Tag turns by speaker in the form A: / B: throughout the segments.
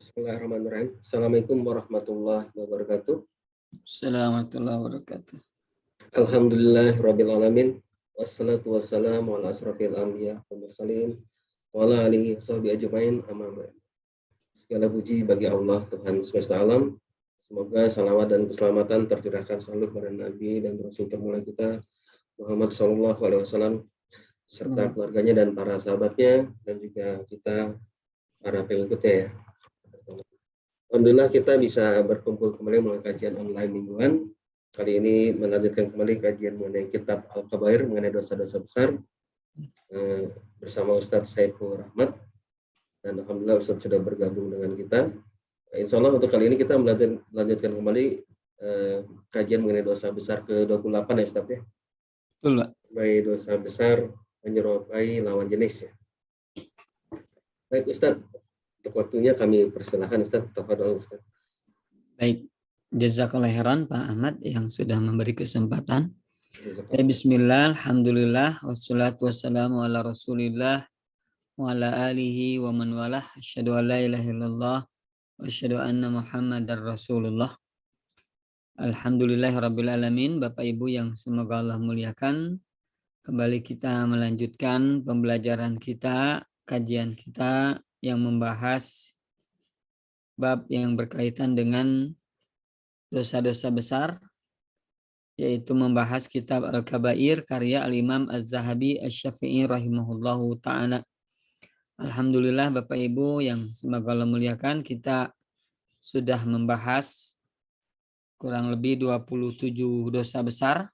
A: Bismillahirrahmanirrahim. Assalamualaikum warahmatullahi wabarakatuh.
B: Assalamualaikum warahmatullahi wabarakatuh.
A: Alhamdulillahirabbil alamin. Wassalatu wassalamu ala asrofil anbiya wal mursalin wa ala alihi washabihi ajmain, amma ba'd. Segala puji bagi Allah Tuhan semesta alam. Semoga salawat dan keselamatan tercurahkan selalu kepada Nabi dan Rasul termulia kita Muhammad sallallahu alaihi wasallam serta keluarganya dan para sahabatnya dan juga kita para pengikutnya ya. Alhamdulillah kita bisa berkumpul kembali melalui kajian online mingguan. Kali ini melanjutkan kembali kajian mengenai kitab Al-Kabair mengenai dosa-dosa besar bersama Ustadz Saiful Rahmat. Dan alhamdulillah Ustadz sudah bergabung dengan kita. Insya Allah untuk kali ini kita melanjutkan kembali kajian mengenai dosa besar ke-28 ya Ustadz ya.
B: Betul, Pak.
A: Baik, dosa besar menyerupai lawan jenis ya. Baik Ustadz, untuk waktunya kami persilahkan Ustaz. Tafadhol Ustaz.
B: Baik, jazakallahu khairan Pak Ahmad yang sudah memberi kesempatan. Bismillah, alhamdulillah, wassalatu wassalamu ala rasulillah wa ala alihi wa man walah. Asyhadu an la ilaha illallah wa asyhadu anna muhammadar rasulullah. Alhamdulillahirabbil alamin. Bapak Ibu yang semoga Allah muliakan, kembali kita melanjutkan pembelajaran kita, kajian kita yang membahas bab yang berkaitan dengan dosa-dosa besar, yaitu membahas kitab Al-Kabair karya Al-Imam Az-Zahabi Asy-Syafi'i rahimahullahu ta'ala. Alhamdulillah Bapak Ibu yang semoga Allah muliakan, kita sudah membahas kurang lebih 27 dosa besar.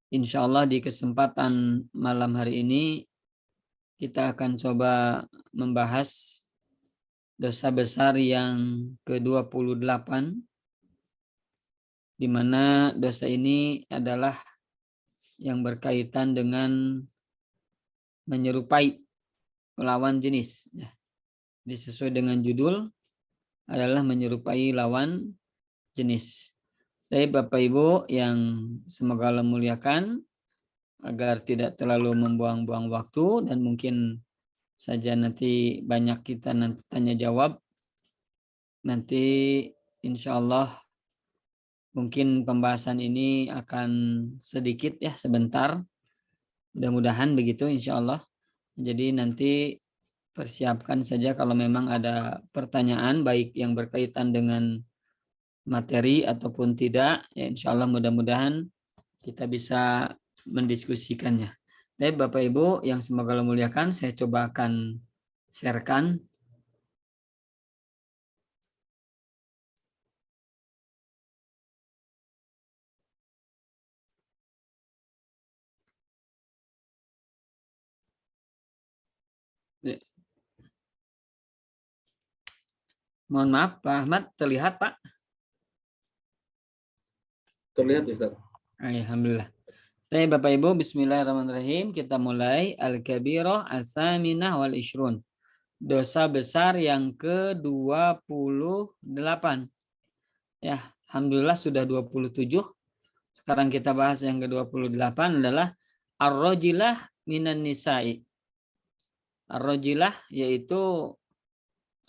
B: Insya Allah di kesempatan malam hari ini kita akan coba membahas dosa besar yang ke-28, di mana dosa ini adalah yang berkaitan dengan menyerupai lawan jenis. Jadi sesuai dengan judul adalah menyerupai lawan jenis. Jadi Bapak Ibu yang semoga Allah muliakan, agar tidak terlalu membuang-buang waktu dan mungkin saja nanti banyak kita nanti tanya jawab. Nanti insya Allah mungkin pembahasan ini akan sedikit ya, sebentar. Mudah-mudahan begitu insya Allah. Jadi nanti persiapkan saja kalau memang ada pertanyaan baik yang berkaitan dengan materi ataupun tidak. Ya insya Allah mudah-mudahan kita bisa mendiskusikannya. Baik Bapak Ibu yang semoga Allah muliakan, saya coba akan sharekan. Mohon maaf Pak Ahmad, terlihat Pak?
A: Terlihat Ustaz.
B: Alhamdulillah. Baik Bapak Ibu, bismillahirrahmanirrahim. Kita mulai Al-Kabirah As-Saminah wal Ishrun. Dosa besar yang ke-28. Ya, alhamdulillah sudah 27. Sekarang kita bahas yang ke-28 adalah Ar-Rajilah minan nisa'i. Ar-Rajilah yaitu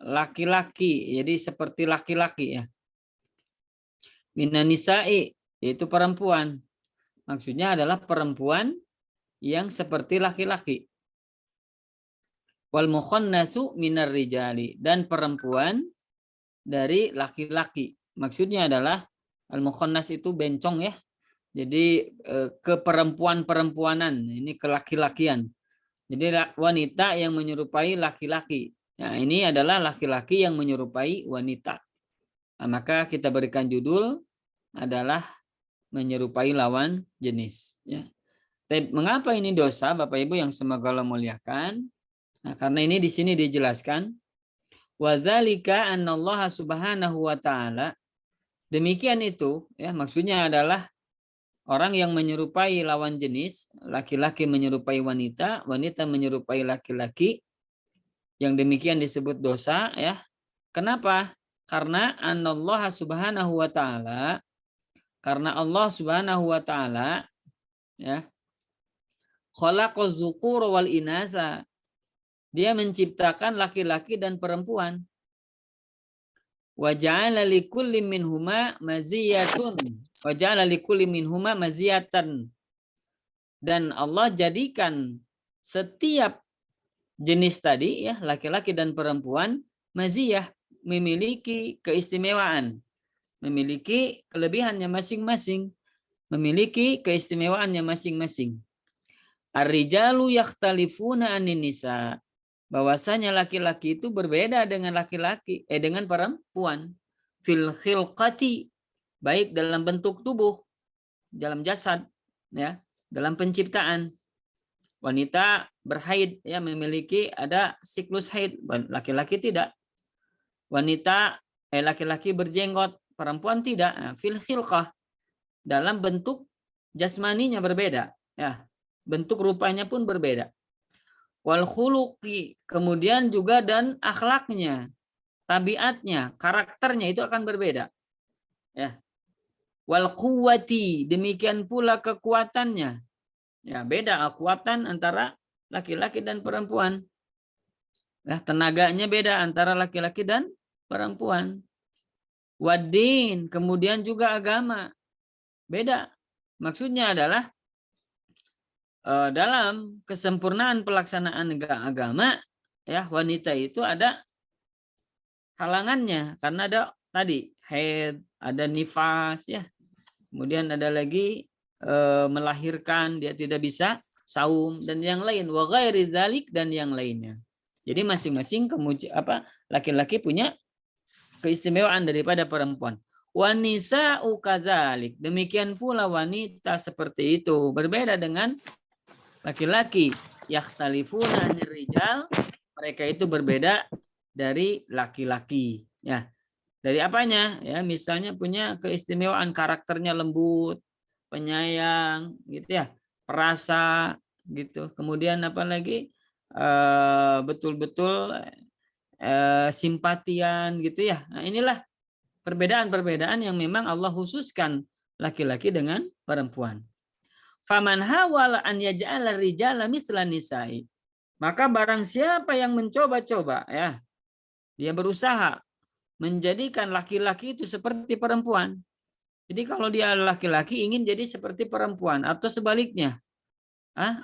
B: laki-laki, jadi seperti laki-laki ya. Minan nisa'i yaitu perempuan. Maksudnya adalah perempuan yang seperti laki-laki. Wal mukhannasu minar rijali, dan perempuan dari laki-laki. Maksudnya adalah al mukhannas itu bencong ya. Jadi keperempuan-perempuanan, ini kelaki-lakian. Jadi wanita yang menyerupai laki-laki. Nah, ini adalah laki-laki yang menyerupai wanita. Nah, maka kita berikan judul adalah menyerupai lawan jenis. Ya. Tapi mengapa ini dosa, Bapak Ibu yang semoga Allah muliakan? Nah, karena ini di sini dijelaskan, wadzalika annallaha subhanahu wa ta'ala. Demikian itu, ya maksudnya adalah orang yang menyerupai lawan jenis, laki-laki menyerupai wanita, wanita menyerupai laki-laki, yang demikian disebut dosa, ya. Kenapa? Karena anallaha subhanahu wa ta'ala, karena Allah subhanahu wa ta'ala, ya, khalaqaz dzukura wal inasa, dia menciptakan laki-laki dan perempuan. Wa ja'ala likulli minhuma maziyatun. Wa ja'ala likulli minhuma maziyatan. Dan Allah jadikan setiap jenis tadi ya, laki-laki dan perempuan, maziyah, memiliki keistimewaan, memiliki kelebihannya masing-masing, memiliki keistimewaannya masing-masing. Ar-rijalu yakhtalifuna anin nisa. Bahwasanya laki-laki itu berbeda dengan dengan perempuan. Fil khilqati, baik dalam bentuk tubuh, dalam jasad, ya, dalam penciptaan. Wanita berhaid, ya, memiliki ada siklus haid, laki-laki tidak. Laki-laki berjenggot, perempuan tidak. Nah, fil khilqah, dalam bentuk jasmaninya berbeda, ya. Bentuk rupanya pun berbeda. Wal khuluqi, kemudian juga dan akhlaknya, tabiatnya, karakternya itu akan berbeda. Ya. Wal quwwati, demikian pula kekuatannya. Ya, beda kekuatan antara laki-laki dan perempuan. Ya, tenaganya beda antara laki-laki dan perempuan. Wadin, kemudian juga agama. Beda. Maksudnya adalah dalam kesempurnaan pelaksanaan agama, ya, wanita itu ada halangannya karena ada tadi haid, ada nifas, ya, kemudian ada lagi melahirkan, dia tidak bisa saum dan yang lain, wa ghairi dzalik, dan yang lainnya. Jadi masing-masing laki-laki punya keistimewaan daripada perempuan. Wanisa ukadzalik, demikian pula wanita seperti itu, berbeda dengan laki-laki. Yakhtalifuna anir rijal, mereka itu berbeda dari laki-laki, ya. Dari apanya? Ya, misalnya punya keistimewaan karakternya lembut, penyayang, gitu ya, perasa, gitu. Kemudian apa lagi? Betul-betul simpatian, gitu ya. Nah, inilah perbedaan-perbedaan yang memang Allah khususkan laki-laki dengan perempuan. Faman hawala an yaj'ala rijala misla nisa'i. Maka barang siapa yang mencoba-coba, ya, dia berusaha menjadikan laki-laki itu seperti perempuan. Jadi kalau dia laki-laki ingin jadi seperti perempuan atau sebaliknya.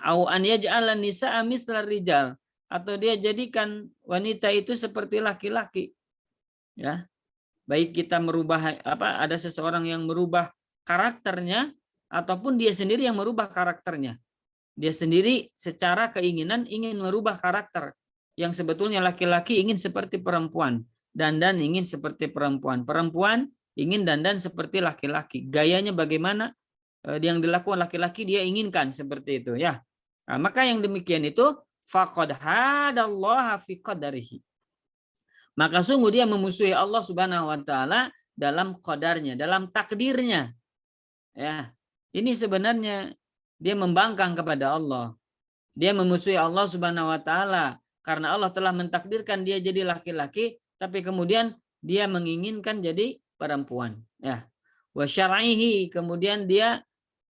B: Au an yaj'ala nisa'a misla rijal, atau dia jadikan wanita itu seperti laki-laki. Ya. Baik kita merubah ada seseorang yang merubah karakternya ataupun dia sendiri yang merubah karakternya. Dia sendiri secara keinginan ingin merubah karakter yang sebetulnya laki-laki ingin seperti perempuan, dandan ingin seperti perempuan, perempuan ingin dandan seperti laki-laki. Gayanya bagaimana yang dilakukan laki-laki dia inginkan seperti itu, ya. Nah, maka yang demikian itu faqad hadallaha fi qadarihi. Maka sungguh dia memusuhi Allah Subhanahu wa taala dalam qadarnya, dalam takdirnya. Ya. Ini sebenarnya dia membangkang kepada Allah. Dia memusuhi Allah Subhanahu wa taala karena Allah telah mentakdirkan dia jadi laki-laki, tapi kemudian dia menginginkan jadi perempuan, ya. Wa syar'ihi, kemudian dia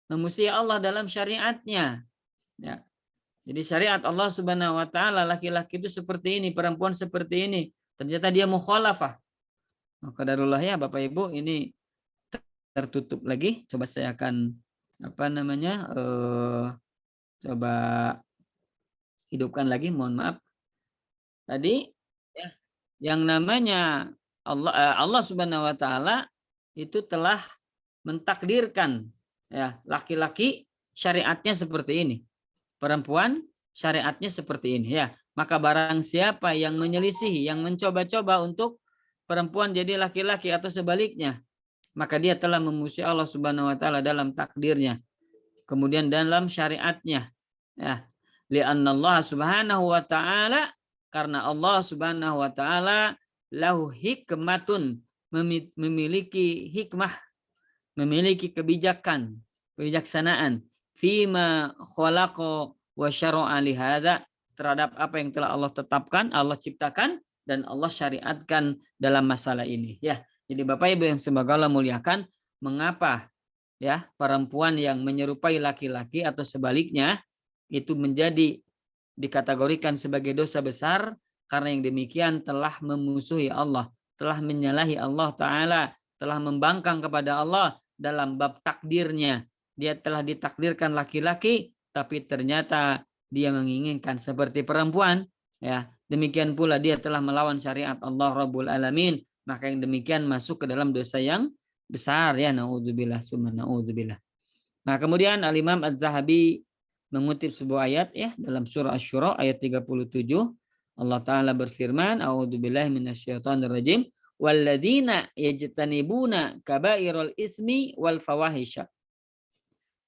B: memusuhi Allah dalam syariatnya, ya. Jadi syariat Allah Subhanahu wa taala, laki-laki itu seperti ini, perempuan seperti ini. Ternyata dia mukhalafah. Qadarullah, ya Bapak Ibu, ini tertutup lagi. Coba saya akan coba hidupkan lagi, mohon maaf. Tadi ya, yang namanya Allah Subhanahu wa taala itu telah mentakdirkan, ya, laki-laki syariatnya seperti ini. Perempuan syariatnya seperti ini, ya. Maka barang siapa yang menyelisihi, yang mencoba-coba untuk perempuan jadi laki-laki atau sebaliknya, maka dia telah memusuhi Allah Subhanahu wa taala dalam takdirnya, kemudian dalam syariatnya, ya. Li'anna Allah Subhanahu wa taala, karena Allah Subhanahu wa taala lahu hikmatun, memiliki hikmah, memiliki kebijakan, kebijaksanaan, fima khalaqa wa syara'a li hadza, terhadap apa yang telah Allah tetapkan, Allah ciptakan dan Allah syariatkan dalam masalah ini, ya. Jadi Bapak Ibu yang semoga Allah muliakan, mengapa, ya, perempuan yang menyerupai laki-laki atau sebaliknya itu menjadi dikategorikan sebagai dosa besar, karena yang demikian telah memusuhi Allah telah menyalahi Allah Ta'ala, telah membangkang kepada Allah dalam bab takdirnya. Dia telah ditakdirkan laki-laki, tapi ternyata dia menginginkan seperti perempuan. Ya, demikian pula dia telah melawan syariat Allah Rabbul Alamin. Maka yang demikian masuk ke dalam dosa yang besar. Ya, naudzubillah, summa naudzubillah. Nah, kemudian Al-Imam Az-Zahabi mengutip sebuah ayat ya dalam surah Asy-Syura ayat 37. Allah Ta'ala berfirman, a'udzubillahi minasyaitonir rajim, walladzina yajtanibuna kabairal ismi wal fawahisha.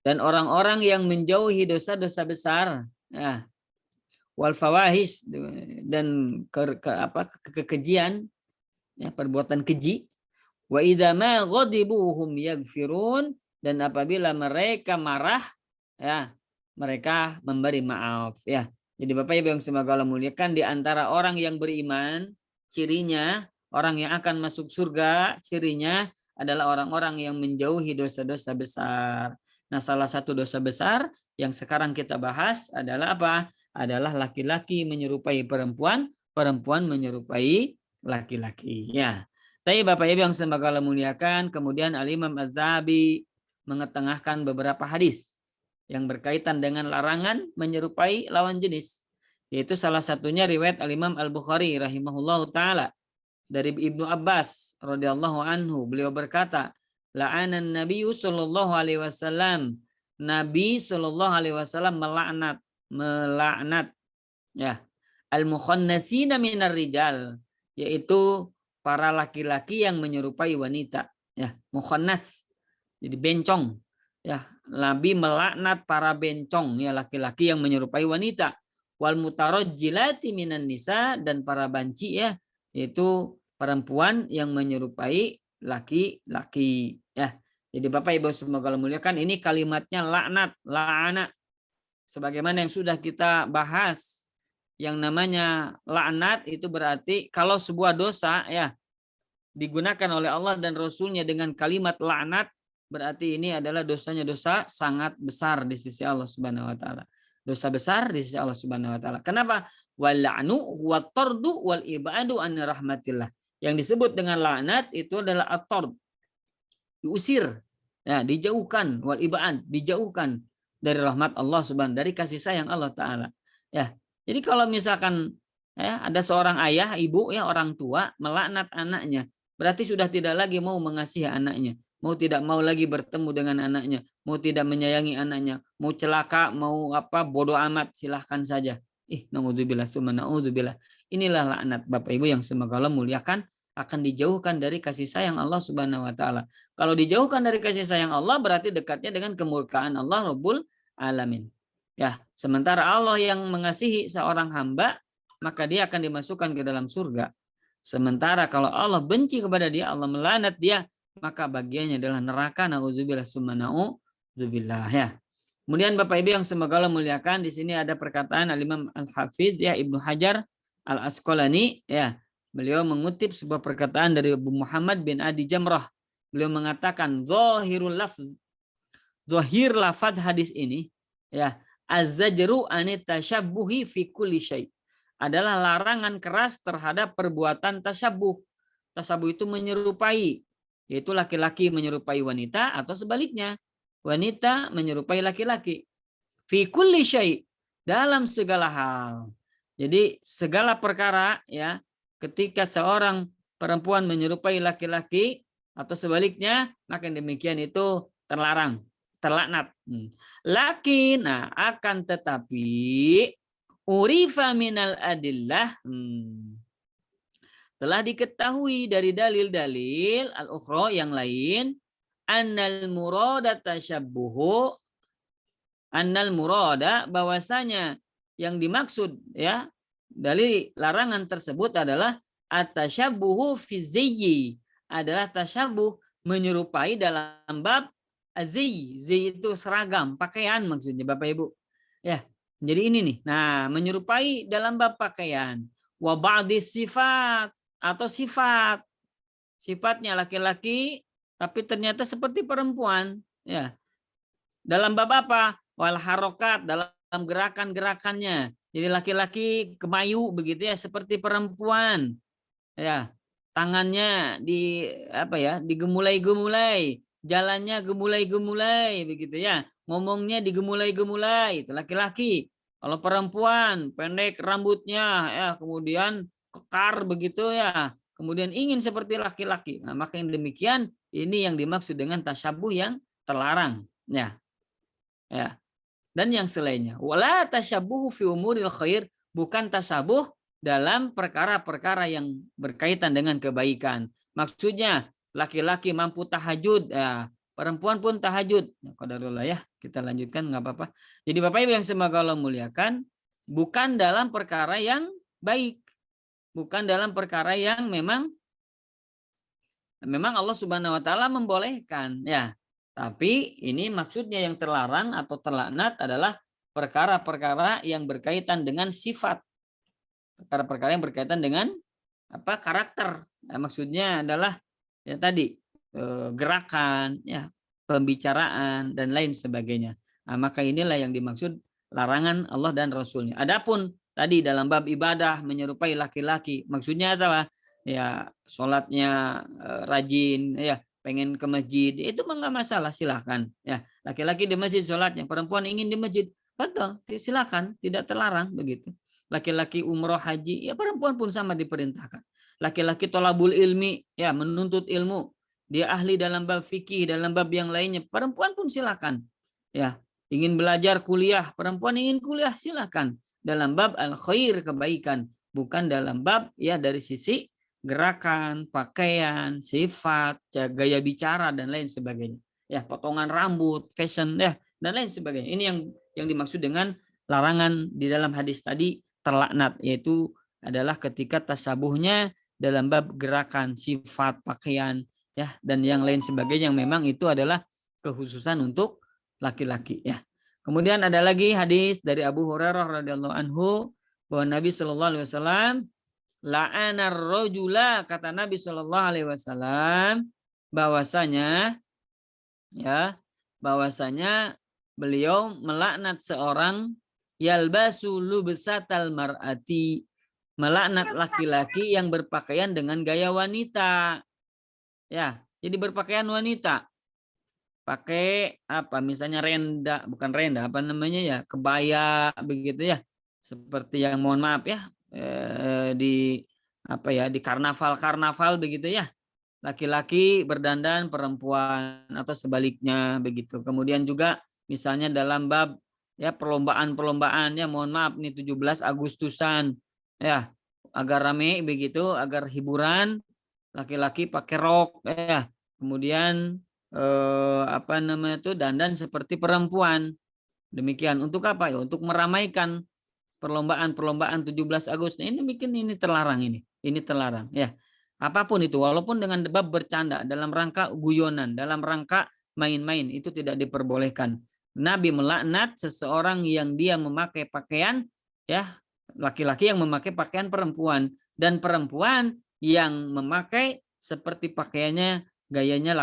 B: Dan orang-orang yang menjauhi dosa-dosa besar, ya, wal fawahish, dan kekejian, ya, perbuatan keji. Wa idza ma ghadibuhum yaghfirun, dan apabila mereka marah, ya, mereka memberi maaf, ya. Jadi Bapak Ibu yang semoga Allah muliakan, di antara orang yang beriman, cirinya orang yang akan masuk surga, cirinya adalah orang-orang yang menjauhi dosa-dosa besar. Nah, salah satu dosa besar yang sekarang kita bahas adalah apa? Adalah laki-laki menyerupai perempuan, perempuan menyerupai laki-laki. Ya. Tapi Bapak Ibu yang semoga Allah muliakan, kemudian Al-Imam Az-Zahabi mengetengahkan beberapa hadis yang berkaitan dengan larangan menyerupai lawan jenis. Yaitu salah satunya riwayat Al-Imam Al-Bukhari rahimahullahu ta'ala dari Ibnu Abbas radhiyallahu anhu. Beliau berkata, la'anan Nabi sallallahu alaihi wasallam. Nabi sallallahu alaihi wasallam melaknat ya al-mukhannasina minar rijal, yaitu para laki-laki yang menyerupai wanita, ya, mukhannas. Jadi bencong, ya. Nabi melaknat para bencong, ya, laki-laki yang menyerupai wanita. Wal mutarajjilati minan nisa, dan para banci, ya, yaitu perempuan yang menyerupai laki-laki, ya. Jadi Bapak Ibu semoga Allah muliakan, ini kalimatnya laknat, la'ana. Sebagaimana yang sudah kita bahas, yang namanya laknat itu berarti kalau sebuah dosa, ya, digunakan oleh Allah dan Rasulnya dengan kalimat laknat, berarti ini adalah dosanya dosa sangat besar di sisi Allah Subhanahu wa taala. Dosa besar di sisi Allah Subhanahu wa taala. Kenapa? Wal la'nu huwa tardu wal ibadu an rahmatillah. Yang disebut dengan laknat itu adalah at-tard. Diusir, ya, dijauhkan, wal ibad, dijauhkan dari rahmat Allah Subhanahu, dari kasih sayang Allah taala. Ya. Jadi kalau misalkan, ya, ada seorang ayah, ibu, ya, orang tua melaknat anaknya, berarti sudah tidak lagi mau mengasihi anaknya. Mau tidak mau lagi bertemu dengan anaknya, mau tidak menyayangi anaknya, mau celaka, mau apa, bodoh amat, silahkan saja. Naudzubillah, summa naudzubillah. Inilah laknat Bapak Ibu yang semoga Allah muliakan, akan dijauhkan dari kasih sayang Allah Subhanahu wa taala. Kalau dijauhkan dari kasih sayang Allah, berarti dekatnya dengan kemurkaan Allah Rabbul Alamin. Ya, sementara Allah yang mengasihi seorang hamba, maka dia akan dimasukkan ke dalam surga. Sementara kalau Allah benci kepada dia, Allah melaknat dia, maka bagiannya adalah neraka. Nauzubillah summa nauzubillah, ya. Kemudian Bapak Ibu yang semoga Allah muliakan, di sini ada perkataan Al-Imam Al-Hafidz, ya, Ibnu Hajar Al-Asqalani, ya. Beliau mengutip sebuah perkataan dari Abu Muhammad bin Adi Jamrah. Beliau mengatakan zahir lafadz hadis ini, ya, az-zajru anit tasyabbuhi fi kulli syai', adalah larangan keras terhadap perbuatan tasyabbuh. Tasyabbuh itu menyerupai, yaitu laki-laki menyerupai wanita atau sebaliknya, wanita menyerupai laki-laki. Fi kulli syai', dalam segala hal. Jadi segala perkara, ya, ketika seorang perempuan menyerupai laki-laki atau sebaliknya, maka demikian itu terlarang, terlaknat. Lakin, nah, akan tetapi urifa minal adillah, telah diketahui dari dalil-dalil al-ukhra yang lain, annal murada tasyabbuhu, annal murada, bahwasanya yang dimaksud, ya, dari larangan tersebut adalah at-tasyabbuhu fi ziyyi, adalah tasyabbuh menyerupai dalam bab azzi. Zi itu seragam, pakaian maksudnya Bapak Ibu. Ya. Jadi ini nih. Nah, menyerupai dalam bab pakaian. Wa ba'di sifat, atau sifat. Sifatnya laki-laki tapi ternyata seperti perempuan, ya. Dalam bab apa? Wal harokat, dalam gerakan-gerakannya. Jadi laki-laki kemayu begitu, ya, seperti perempuan. Ya. tangannya digemulai-gemulai, jalannya gemulai-gemulai begitu ya, ngomongnya digemulai-gemulai, itu laki-laki. Kalau perempuan pendek rambutnya ya, kemudian kekar begitu ya, kemudian ingin seperti laki-laki. Nah, maka yang demikian ini yang dimaksud dengan tasyabuh yang terlarang ya. Ya. Dan yang selainnya, wala tasyabuhu fi umuril khair, bukan tasabuh dalam perkara-perkara yang berkaitan dengan kebaikan. Maksudnya laki-laki mampu tahajud, ya, perempuan pun tahajud. Ya, qadarullah ya, kita lanjutkan nggak apa-apa. Jadi Bapak Ibu yang semoga Allah muliakan, bukan dalam perkara yang baik, bukan dalam perkara yang memang Allah Subhanahu wa taala membolehkan, ya. Tapi ini maksudnya yang terlarang atau terlaknat adalah perkara-perkara yang berkaitan dengan sifat. Perkara-perkara yang berkaitan dengan karakter. Nah, maksudnya adalah ya tadi gerakan, ya, pembicaraan dan lain sebagainya. Nah, maka inilah yang dimaksud larangan Allah dan Rasulnya. Adapun tadi dalam bab ibadah menyerupai laki-laki, maksudnya apa? Ya, sholatnya rajin, ya, pengen ke masjid, itu enggak masalah, silahkan. Ya, laki-laki di masjid sholatnya, perempuan ingin di masjid, betul, silakan, tidak terlarang begitu. Laki-laki umroh haji, ya perempuan pun sama diperintahkan. Laki-laki tolabul ilmi, ya menuntut ilmu, dia ahli dalam bab fikih, dalam bab yang lainnya, perempuan pun silakan. Ya, ingin belajar kuliah, perempuan ingin kuliah, silakan. Dalam bab al khair, kebaikan, bukan dalam bab ya dari sisi gerakan, pakaian, sifat, gaya bicara dan lain sebagainya. Ya, potongan rambut, fashion ya dan lain sebagainya. Ini yang dimaksud dengan larangan di dalam hadis tadi terlaknat, yaitu adalah ketika tasabuhnya dalam bab gerakan, sifat, pakaian ya dan yang lain sebagainya yang memang itu adalah kekhususan untuk laki-laki ya. Kemudian ada lagi hadis dari Abu Hurairah radhiyallahu anhu bahwa Nabi Shallallahu alaihi wasallam la'anar rajula, kata Nabi Shallallahu alaihi wasallam bahwasanya beliau melaknat seorang yalbasu lubsatal mar'ati, melaknat laki-laki yang berpakaian dengan gaya wanita. Ya, jadi berpakaian wanita. Pakai apa? Misalnya renda, bukan renda, apa namanya ya? Kebaya begitu ya. Seperti yang mohon maaf ya, di karnaval begitu ya, laki-laki berdandan perempuan atau sebaliknya begitu. Kemudian juga misalnya dalam bab ya perlombaan ya, mohon maaf nih 17 Agustusan ya, agar rame begitu, agar hiburan, laki-laki pakai rok ya, kemudian dandan seperti perempuan. Demikian untuk apa ya? Untuk meramaikan perlombaan 17 Agustus. Ini terlarang ini. Ini terlarang ya. Apapun itu, walaupun dengan bab bercanda, dalam rangka guyonan, dalam rangka main-main, itu tidak diperbolehkan. Nabi melaknat seseorang yang dia memakai pakaian ya, laki-laki yang memakai pakaian perempuan dan perempuan yang memakai seperti pakaiannya gayanya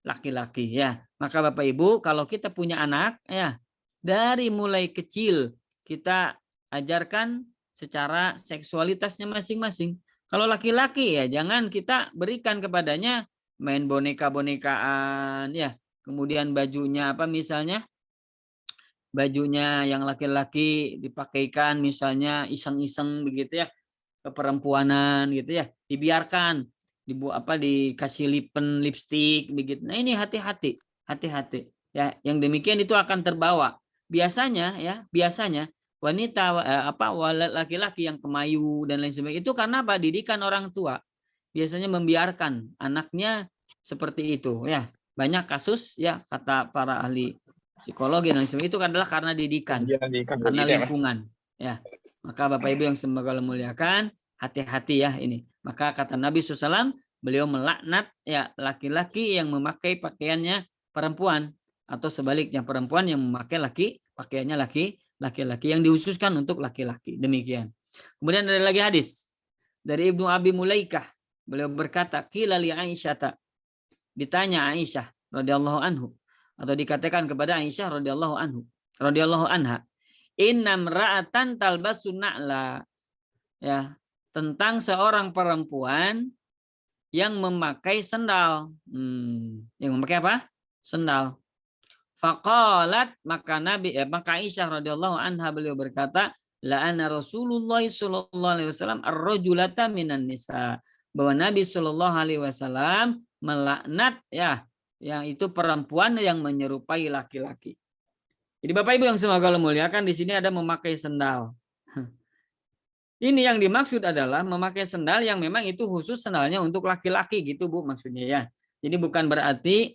B: laki-laki ya. Maka Bapak Ibu, kalau kita punya anak ya, dari mulai kecil kita ajarkan secara seksualitasnya masing-masing. Kalau laki-laki ya jangan kita berikan kepadanya main boneka-bonekaan ya. Kemudian bajunya apa misalnya? Bajunya yang laki-laki dipakaikan misalnya iseng-iseng begitu ya, keperempuanan gitu ya. Dibiarkan dikasih lipstick begitu. Nah, ini hati-hati ya. Yang demikian itu akan terbawa. Biasanya wanita laki-laki yang kemayu dan lain sebagainya itu karena apa? Didikan orang tua. Biasanya membiarkan anaknya seperti itu ya. Banyak kasus ya, kata para ahli psikologi dan sebagainya, itu adalah karena didikan, karena lingkungan ya. Maka Bapak Ibu yang semoga Allah muliakan, hati-hati ya ini. Maka kata Nabi SAW, beliau melaknat ya laki-laki yang memakai pakaiannya perempuan atau sebaliknya perempuan yang memakai pakaiannya laki-laki yang dihususkan untuk laki-laki. Demikian. Kemudian ada lagi hadis dari Ibnu Abi Mulaikah. Beliau berkata, qila li Aisyah, ditanya Aisyah radhiyallahu anhu atau dikatakan kepada Aisyah radhiyallahu anha, innam ra'atan talbasu na'la, ya, tentang seorang perempuan yang memakai sendal. Yang memakai apa? Sendal. Faqalat, maka Aisyah radhiyallahu anha beliau berkata, la'ana Rasulullah sallallahu alaihi wasallam ar-rajulata minan nisa. Bahwa Nabi sallallahu alaihi wasallam melaknat ya yang itu perempuan yang menyerupai laki-laki. Jadi Bapak Ibu yang semoga Allah muliakan, di sini ada memakai sendal. Ini yang dimaksud adalah memakai sendal yang memang itu khusus sendalnya untuk laki-laki gitu Bu maksudnya ya. Jadi bukan berarti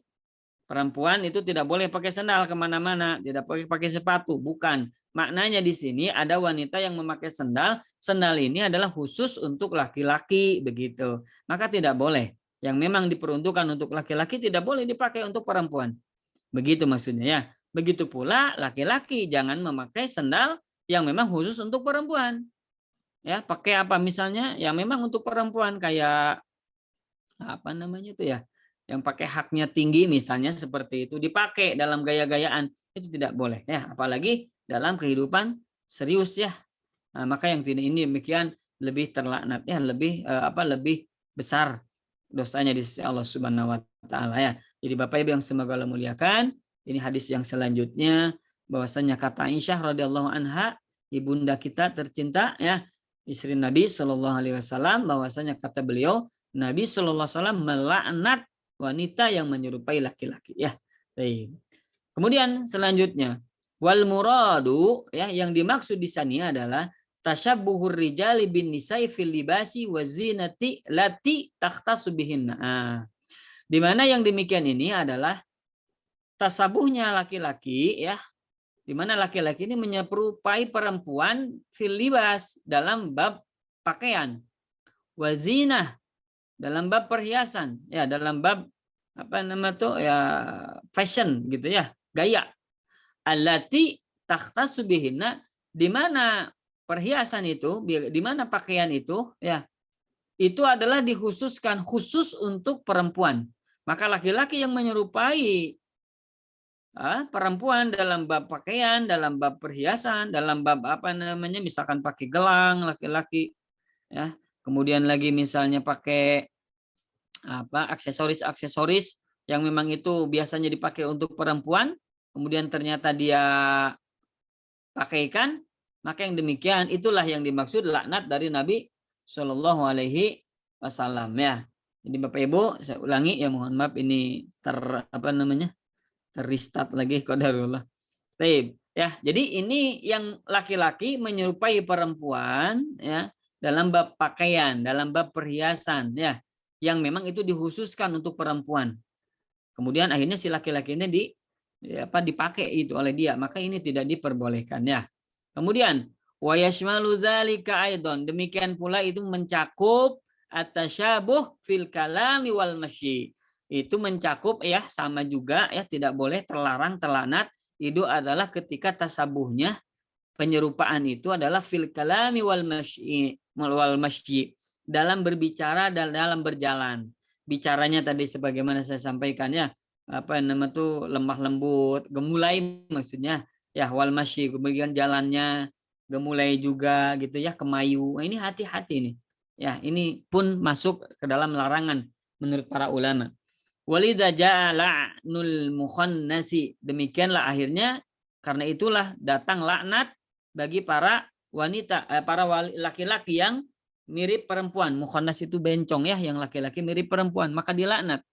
B: perempuan itu tidak boleh pakai sandal kemana-mana, tidak boleh pakai sepatu, bukan. Maknanya di sini ada wanita yang memakai sandal, sandal ini adalah khusus untuk laki-laki begitu. Maka tidak boleh. Yang memang diperuntukkan untuk laki-laki tidak boleh dipakai untuk perempuan. Begitu maksudnya ya. Begitu pula laki-laki jangan memakai sandal yang memang khusus untuk perempuan. Ya, pakai apa misalnya yang memang untuk perempuan kayak apa namanya itu ya? Yang pakai haknya tinggi misalnya seperti itu dipakai dalam gaya-gayaan itu tidak boleh ya, apalagi dalam kehidupan serius ya. Nah, maka yang tidak ini demikian lebih terlaknat ya, lebih lebih besar dosanya di sisi Allah Subhanahu wa taala ya. Jadi Bapak Ibu yang semoga Allah muliakan, ini hadis yang selanjutnya bahwasanya kata Aisyah radhiyallahu anha, ibunda kita tercinta ya, istri Nabi Shallallahu alaihi wasallam, bahwasanya kata beliau Nabi Shallallahu alaihi wasallam melaknat wanita yang menyerupai laki-laki ya. Baik. Kemudian selanjutnya wal muradu ya, yang dimaksud di sini adalah tasyabbuhur rijali bin nisa'i fil libasi wa zinati lati takhtasu bihinna. Di mana yang demikian ini adalah tasabuhnya laki-laki ya, di mana laki-laki ini menyerupai perempuan fil libas dalam bab pakaian, wazinah dalam bab perhiasan ya, dalam bab apa nama tuh ya fashion gitu ya, gaya. Allati takhtasu bihinna, di mana perhiasan itu, di mana pakaian itu ya, itu adalah dikhususkan khusus untuk perempuan. Maka laki-laki yang menyerupai perempuan dalam bab pakaian, dalam bab perhiasan, dalam bab apa namanya, misalkan pakai gelang laki-laki ya, kemudian lagi misalnya pakai apa aksesoris yang memang itu biasanya dipakai untuk perempuan, kemudian ternyata dia pakaikan, maka yang demikian itulah yang dimaksud laknat dari Nabi Shallallahu alaihi wasallam ya. Jadi Bapak Ibu saya ulangi ya, mohon maaf ini terrestart lagi qadarullah. Baik, ya. Jadi ini yang laki-laki menyerupai perempuan ya dalam bab pakaian, dalam bab perhiasan ya, yang memang itu dikhususkan untuk perempuan. Kemudian akhirnya si laki-laki ini dipakai itu oleh dia, maka ini tidak diperbolehkan ya. Kemudian wa yashmalu dzalika aidon, demikian pula itu mencakup at-tasyabuh fil kalami wal masyi. Itu mencakup ya, sama juga ya, tidak boleh terlarang terlanat itu adalah ketika tasabuhnya penyerupaan itu adalah fil kalami wal masyi, dalam berbicara dan dalam berjalan. Bicaranya tadi sebagaimana saya sampaikan ya, apa nama tuh lemah lembut, gemulai maksudnya ya, wal masyi, kemudian jalannya gemulai juga gitu ya, kemayu. Nah, ini hati-hati nih ya, ini pun masuk ke dalam larangan menurut para ulama. Walidza ja'ala nul mukhannasi, demikianlah akhirnya karena itulah datang laknat bagi para wanita, para laki-laki yang mirip perempuan. Mukhannas itu bencong ya, yang laki-laki mirip perempuan, maka dilaknat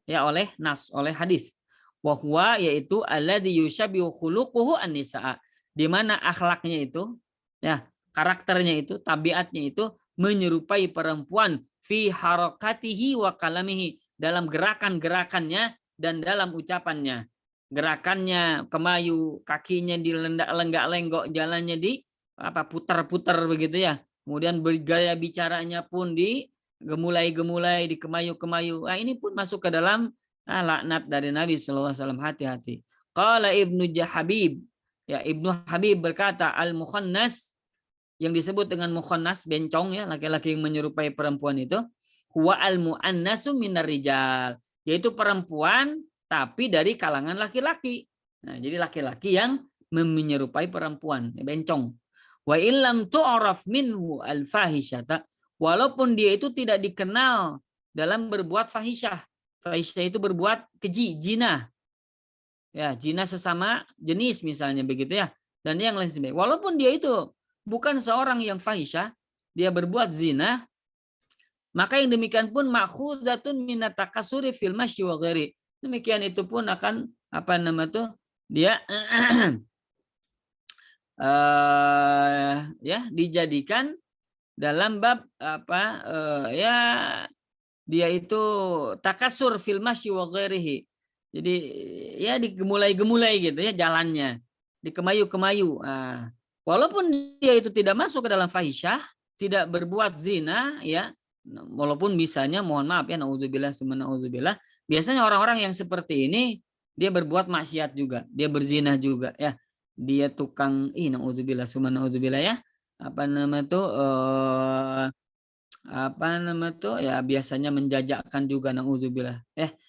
B: ya oleh nas, oleh hadis. Wa huwa, yaitu alladzi yushabihu khuluquhu an-nisaa, di mana akhlaknya itu ya, karakternya itu, tabiatnya itu menyerupai perempuan fi harakatihi wa kalamihi, dalam gerakan-gerakannya dan dalam ucapannya. Gerakannya kemayu, kakinya dilenggak-lenggok, jalannya di putar-putar begitu ya. Kemudian bergaya bicaranya pun digemulai-gemulai, dikemayu-kemayu. Nah, ini pun masuk ke dalam laknat dari Nabi sallallahu alaihi wasallam. Hati-hati. Qala Ibnu Habib, ya Ibnu Habib berkata, al-mukhannas, yang disebut dengan mukhannas bencong ya, laki-laki yang menyerupai perempuan itu, huwa al-mu'annasu minar rijal, yaitu perempuan tapi dari kalangan laki-laki. Nah, jadi laki-laki yang menyerupai perempuan, bencong. Wa illam tu'raf minhu al-fahisyata, walaupun dia itu tidak dikenal dalam berbuat fahisyah. Fahisyah itu berbuat keji, zina. Ya, zina sesama jenis misalnya begitu ya. Dan yang lain sebagainya. Walaupun dia itu bukan seorang yang fahisyah, dia berbuat zina, maka yang demikian pun ma'khuzatun minat takasuri fil masyi wa ghairi. Demikian itu pun akan apa nama tuh? Dia ya dijadikan dalam bab apa ya dia itu takasur fil masyi wa ghairihi. Jadi ya digemulai-gemulai gitu ya jalannya, dikemayu-kemayu. Nah, walaupun dia itu tidak masuk ke dalam fahisyah, tidak berbuat zina ya, walaupun misalnya mohon maaf ya naudzubillah summa naudzubillah, biasanya orang-orang yang seperti ini dia berbuat maksiat juga, dia berzina juga ya. Dia tukang naudzubillah summa naudzubillah ya. Apa nama tuh apa nama tuh ya biasanya menjajakkan juga naudzubillah.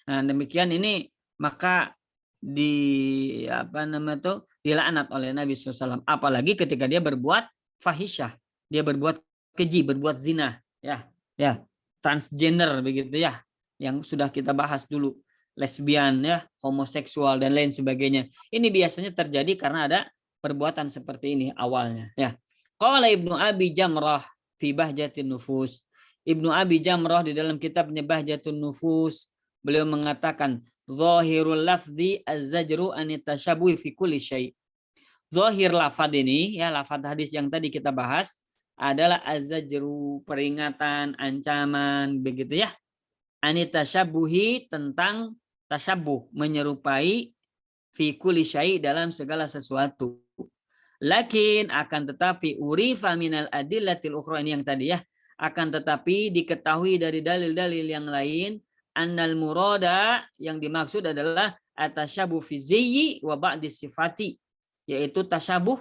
B: Nah demikian ini maka di apa nama tuh dilaknat oleh Nabi SAW. Apalagi ketika dia berbuat fahisyah, dia berbuat keji, berbuat zina, ya transgender begitu ya, yang sudah kita bahas dulu, lesbian ya, homoseksual dan lain sebagainya. Ini biasanya terjadi karena ada perbuatan seperti ini awalnya. Ya, qala Ibnu Abi Jamrah fi Bahjatin Nufus. Ibnu Abi Jamrah di dalam kitabnya Bahjatun Nufus, beliau mengatakan zahirul lafzi az-zajru an tashabbuh fi kulli syai. Zahir lafaz ini ya, lafaz hadis yang tadi kita bahas adalah az-zajru, peringatan, ancaman begitu ya. An tashabbuhi, tentang tashabbuh, menyerupai fi kulli syai, dalam segala sesuatu. Lakin akan tetapi urifa minal adillatil ukhra, ini yang tadi ya, akan tetapi diketahui dari dalil-dalil yang lain, annal murada, yang dimaksud adalah atasyabuh fi ziyyi wa ba'di sifati, yaitu tasyabuh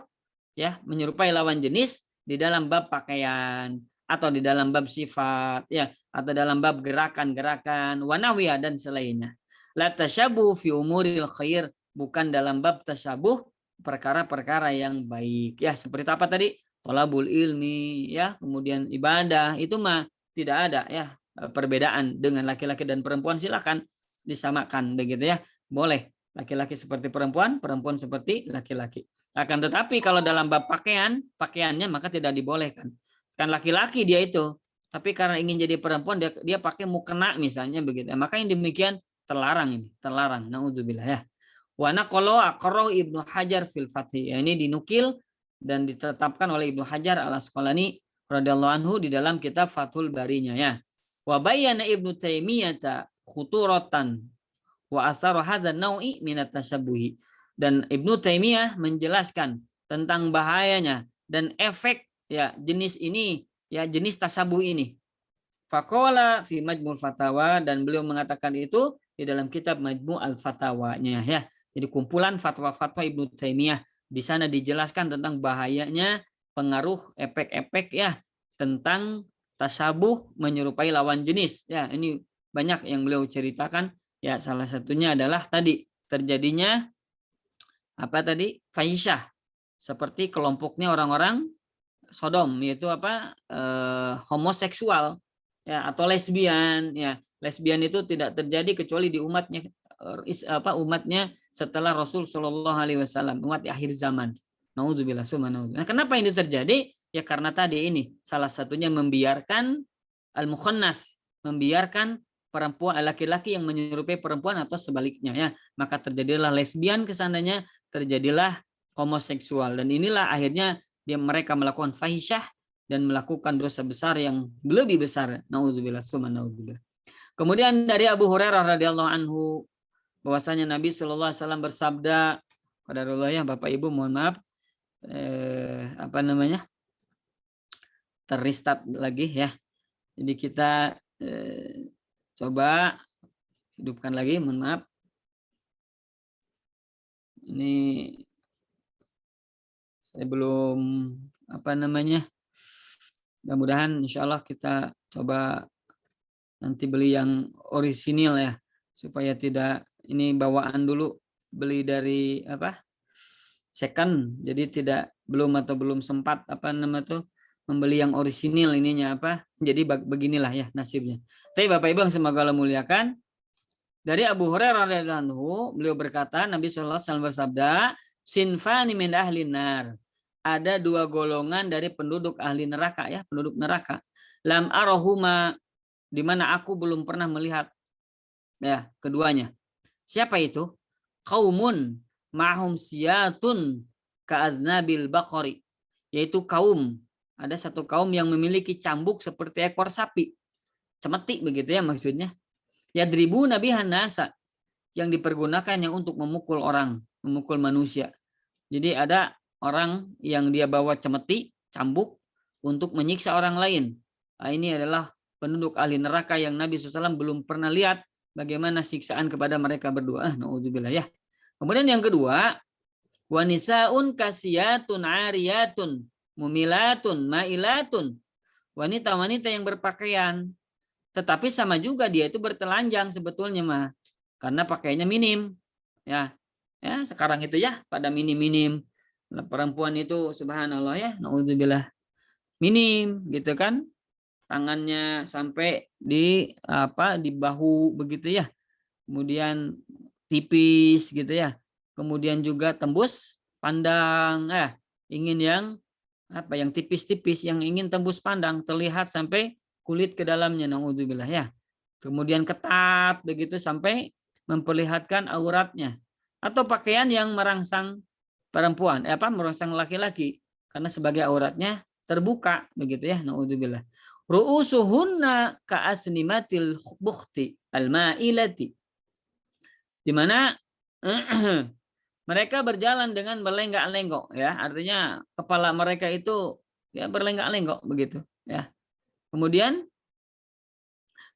B: ya, menyerupai lawan jenis di dalam bab pakaian atau di dalam bab sifat ya, atau dalam bab gerakan-gerakan wanawiyah dan selainnya. La tasyabuh fi umuril khair, bukan dalam bab tasyabuh perkara-perkara yang baik ya, seperti apa tadi, thalabul ilmi ya, kemudian ibadah, itu mah tidak ada ya perbedaan dengan laki-laki dan perempuan, silakan disamakan begitu ya, boleh laki-laki seperti perempuan, perempuan seperti laki-laki. Akan tetapi kalau dalam bab pakaiannya maka tidak dibolehkan. Kan laki-laki dia itu, tapi karena ingin jadi perempuan dia pakai mukena misalnya begitu, maka yang demikian terlarang, ini terlarang, naudzubillah ya. Wa naqala aqra Ibnu Hajar fil Fath. Ya, ini dinukil dan ditetapkan oleh Ibnu Hajar Al-Asqalani radhiyallahu anhu di dalam kitab Fathul Barinya ya. Wa bayyana Ibnu Taimiyah khuturatan wa athar hadzal nau'i min at-tashabbuh. Dan Ibnu Taimiyah menjelaskan tentang bahayanya dan efek ya jenis ini ya, jenis tasyabuh ini. Faqala fi Majmu' al-Fatawa, dan beliau mengatakan itu di dalam kitab Majmu' al-Fatawanya ya. Jadi kumpulan fatwa-fatwa Ibnu Taimiyah, di sana dijelaskan tentang bahayanya pengaruh efek-efek ya tentang tasyabuh menyerupai lawan jenis. Ya, ini banyak yang beliau ceritakan ya, salah satunya adalah tadi terjadinya apa tadi? Fahisyah. Seperti kelompoknya orang-orang Sodom, yaitu apa? Homoseksual ya, atau lesbian ya. Lesbian itu tidak terjadi kecuali di umatnya umatnya setelah Rasul Shallallahu Alaihi Wasallam, umat di akhir zaman. Nauzubillah summa naudzubillah. Nah, kenapa ini terjadi? Ya karena tadi ini salah satunya membiarkan al-mukhannas, membiarkan perempuan laki-laki yang menyerupai perempuan atau sebaliknya ya, maka terjadilah lesbian kesananya, terjadilah homoseksual, dan inilah akhirnya mereka melakukan fahisyah dan melakukan dosa besar yang lebih besar. Nauzubillah summa naudzubillah. Kemudian dari Abu Hurairah radhiyallahu anhu bahwasanya Nabi Shallallahu Alaihi Wasallam bersabda, qadarullah ya Bapak Ibu mohon maaf apa namanya terrestart lagi ya, jadi kita coba hidupkan lagi, mohon maaf ini saya belum apa namanya, mudah-mudahan insya Allah kita coba nanti beli yang orisinil ya, supaya tidak ini bawaan dulu, beli dari apa second, jadi tidak belum sempat apa nama tuh membeli yang orisinil ininya apa. Jadi beginilah ya nasibnya. Tapi Bapak Ibu yang semoga Allah muliakan, dari Abu Hurairah radhiyallahu anhu, beliau berkata, Nabi sallallahu alaihi wasallam bersabda, sinfani min ahli nar. Ada dua golongan dari penduduk ahli neraka ya, penduduk neraka. Lam arahuma, di mana aku belum pernah melihat ya keduanya. Siapa itu? Qaumun ma'hum siyatun ka'aznabil baqari, yaitu kaum, ada satu kaum yang memiliki cambuk seperti ekor sapi, cemeti begitu ya maksudnya. Yadribu nabihan nasa, yang dipergunakannya untuk memukul orang, memukul manusia. Jadi ada orang yang dia bawa cemeti, cambuk untuk menyiksa orang lain. Nah, ini adalah penduduk ahli neraka yang Nabi SAW belum pernah lihat bagaimana siksaan kepada mereka berdua. Na'udzubillah ya. Kemudian yang kedua, wanisaun kasiyatun ariyatun mumilatun mailatun. Wanita-wanita yang berpakaian, tetapi sama juga dia itu bertelanjang sebetulnya mah, karena pakaiannya minim. Ya, ya sekarang itu ya pada minim-minim. Perempuan itu subhanallah ya, naudzubillah, minim gitu kan. Tangannya sampai di di bahu begitu ya. Kemudian tipis gitu ya. Kemudian juga tembus pandang, ingin yang yang tipis-tipis, yang ingin tembus pandang, terlihat sampai kulit ke dalamnya, naudzubillah ya. Kemudian ketat begitu sampai memperlihatkan auratnya, atau pakaian yang merangsang perempuan, merangsang laki-laki karena sebagai auratnya terbuka begitu ya, naudzubillah. Ru'usuhunna ka'asnimatil bukhti al-ma'ilati, di mana mereka berjalan dengan berlenggak-lenggok ya, artinya kepala mereka itu ya berlenggak-lenggok begitu ya. Kemudian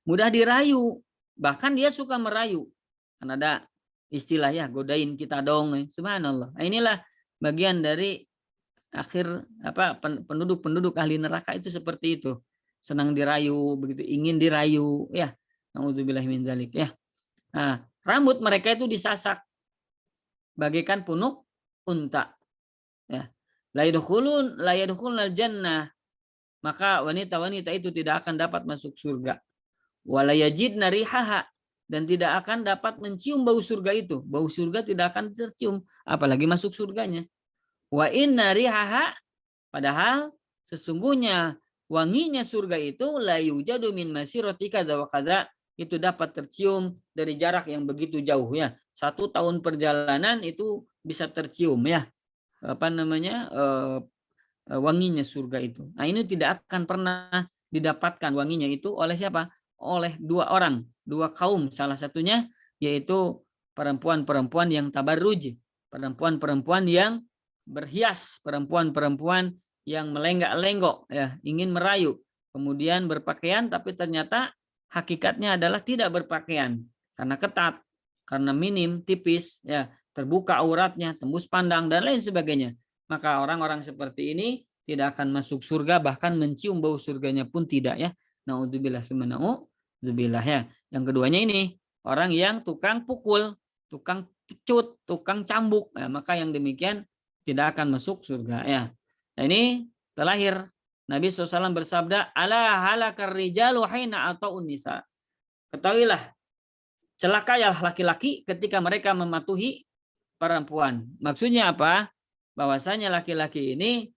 B: mudah dirayu, bahkan dia suka merayu. Kan ada istilah ya, godain kita dong, subhanallah. Nah, inilah bagian dari akhir penduduk-penduduk ahli neraka itu seperti itu. Senang dirayu begitu, ingin dirayu ya. Nauzubillah min dzalik ya. Nah, rambut mereka itu disasak bagaikan punuk unta. Ya. La yadkhulul jannah, maka wanita-wanita itu tidak akan dapat masuk surga. Wala yajidna rihaha, dan tidak akan dapat mencium bau surga itu. Bau surga tidak akan tercium, apalagi masuk surganya. Wa inna rihaha, padahal sesungguhnya wanginya surga itu la yujadu min masirati kadza wa kadza, itu dapat tercium dari jarak yang begitu jauh ya. 1 tahun perjalanan itu bisa tercium ya. Wanginya surga itu. Nah, ini tidak akan pernah didapatkan wanginya itu oleh siapa? Oleh 2 orang, 2 kaum. Salah satunya yaitu perempuan-perempuan yang tabarruj, perempuan-perempuan yang berhias, perempuan-perempuan yang melenggak-lenggok ya, ingin merayu, kemudian berpakaian tapi ternyata hakikatnya adalah tidak berpakaian karena ketat, karena minim, tipis ya, terbuka auratnya, tembus pandang dan lain sebagainya. Maka orang-orang seperti ini tidak akan masuk surga, bahkan mencium bau surganya pun tidak ya. Naudzubillah summa naudzubillah ya. Yang keduanya ini orang yang tukang pukul, tukang pecut, tukang cambuk, ya, maka yang demikian tidak akan masuk surga ya. Nah, ini terakhir Nabi SAW bersabda, ala halakar rijalu hina atau unisa. Ketahuilah, celakalah laki-laki ketika mereka mematuhi perempuan. Maksudnya apa? Bahwasanya laki-laki ini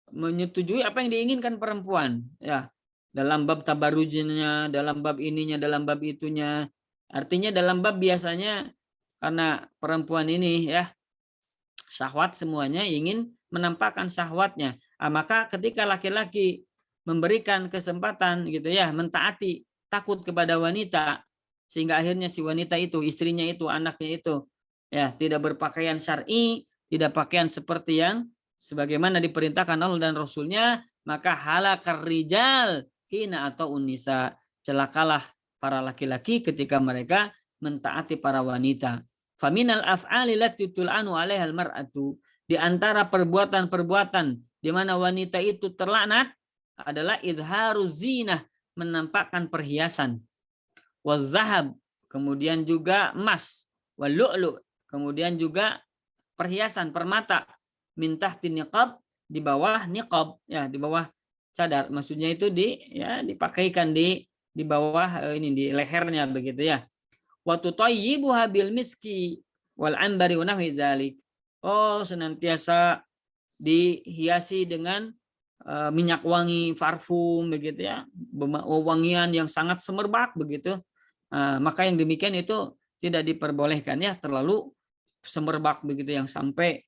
B: menyetujui apa yang diinginkan perempuan ya, dalam bab tabarrujnya, dalam bab ininya, dalam bab itunya. Artinya dalam bab biasanya karena perempuan ini ya syahwat, semuanya ingin menampakkan syahwatnya. Maka ketika laki-laki memberikan kesempatan gitu ya, mentaati, takut kepada wanita, sehingga akhirnya si wanita itu, istrinya itu, anaknya itu ya tidak berpakaian syar'i, tidak pakaian seperti yang sebagaimana diperintahkan Allah dan Rasulnya, maka halakar rijal hina atau unisa, celakalah para laki-laki ketika mereka mentaati para wanita. Faminal af'ali lati tul'anu 'alaihal mar'atu, di antara perbuatan-perbuatan di mana wanita itu terlaknat adalah idharu zinah, menampakkan perhiasan, wazahab, kemudian juga emas, walu'lu, kemudian juga perhiasan permata, min tahti niqab, di bawah niqab, ya di bawah cadar. Maksudnya itu dipakaikan di bawah ini di lehernya begitu ya. Wa tutayyibuha bil miski wal ambari wa nahwi dzalik. Oh, senantiasa dihiasi dengan minyak wangi, parfum begitu ya, wangian yang sangat semerbak begitu. Maka yang demikian itu tidak diperbolehkan ya, terlalu semerbak begitu yang sampai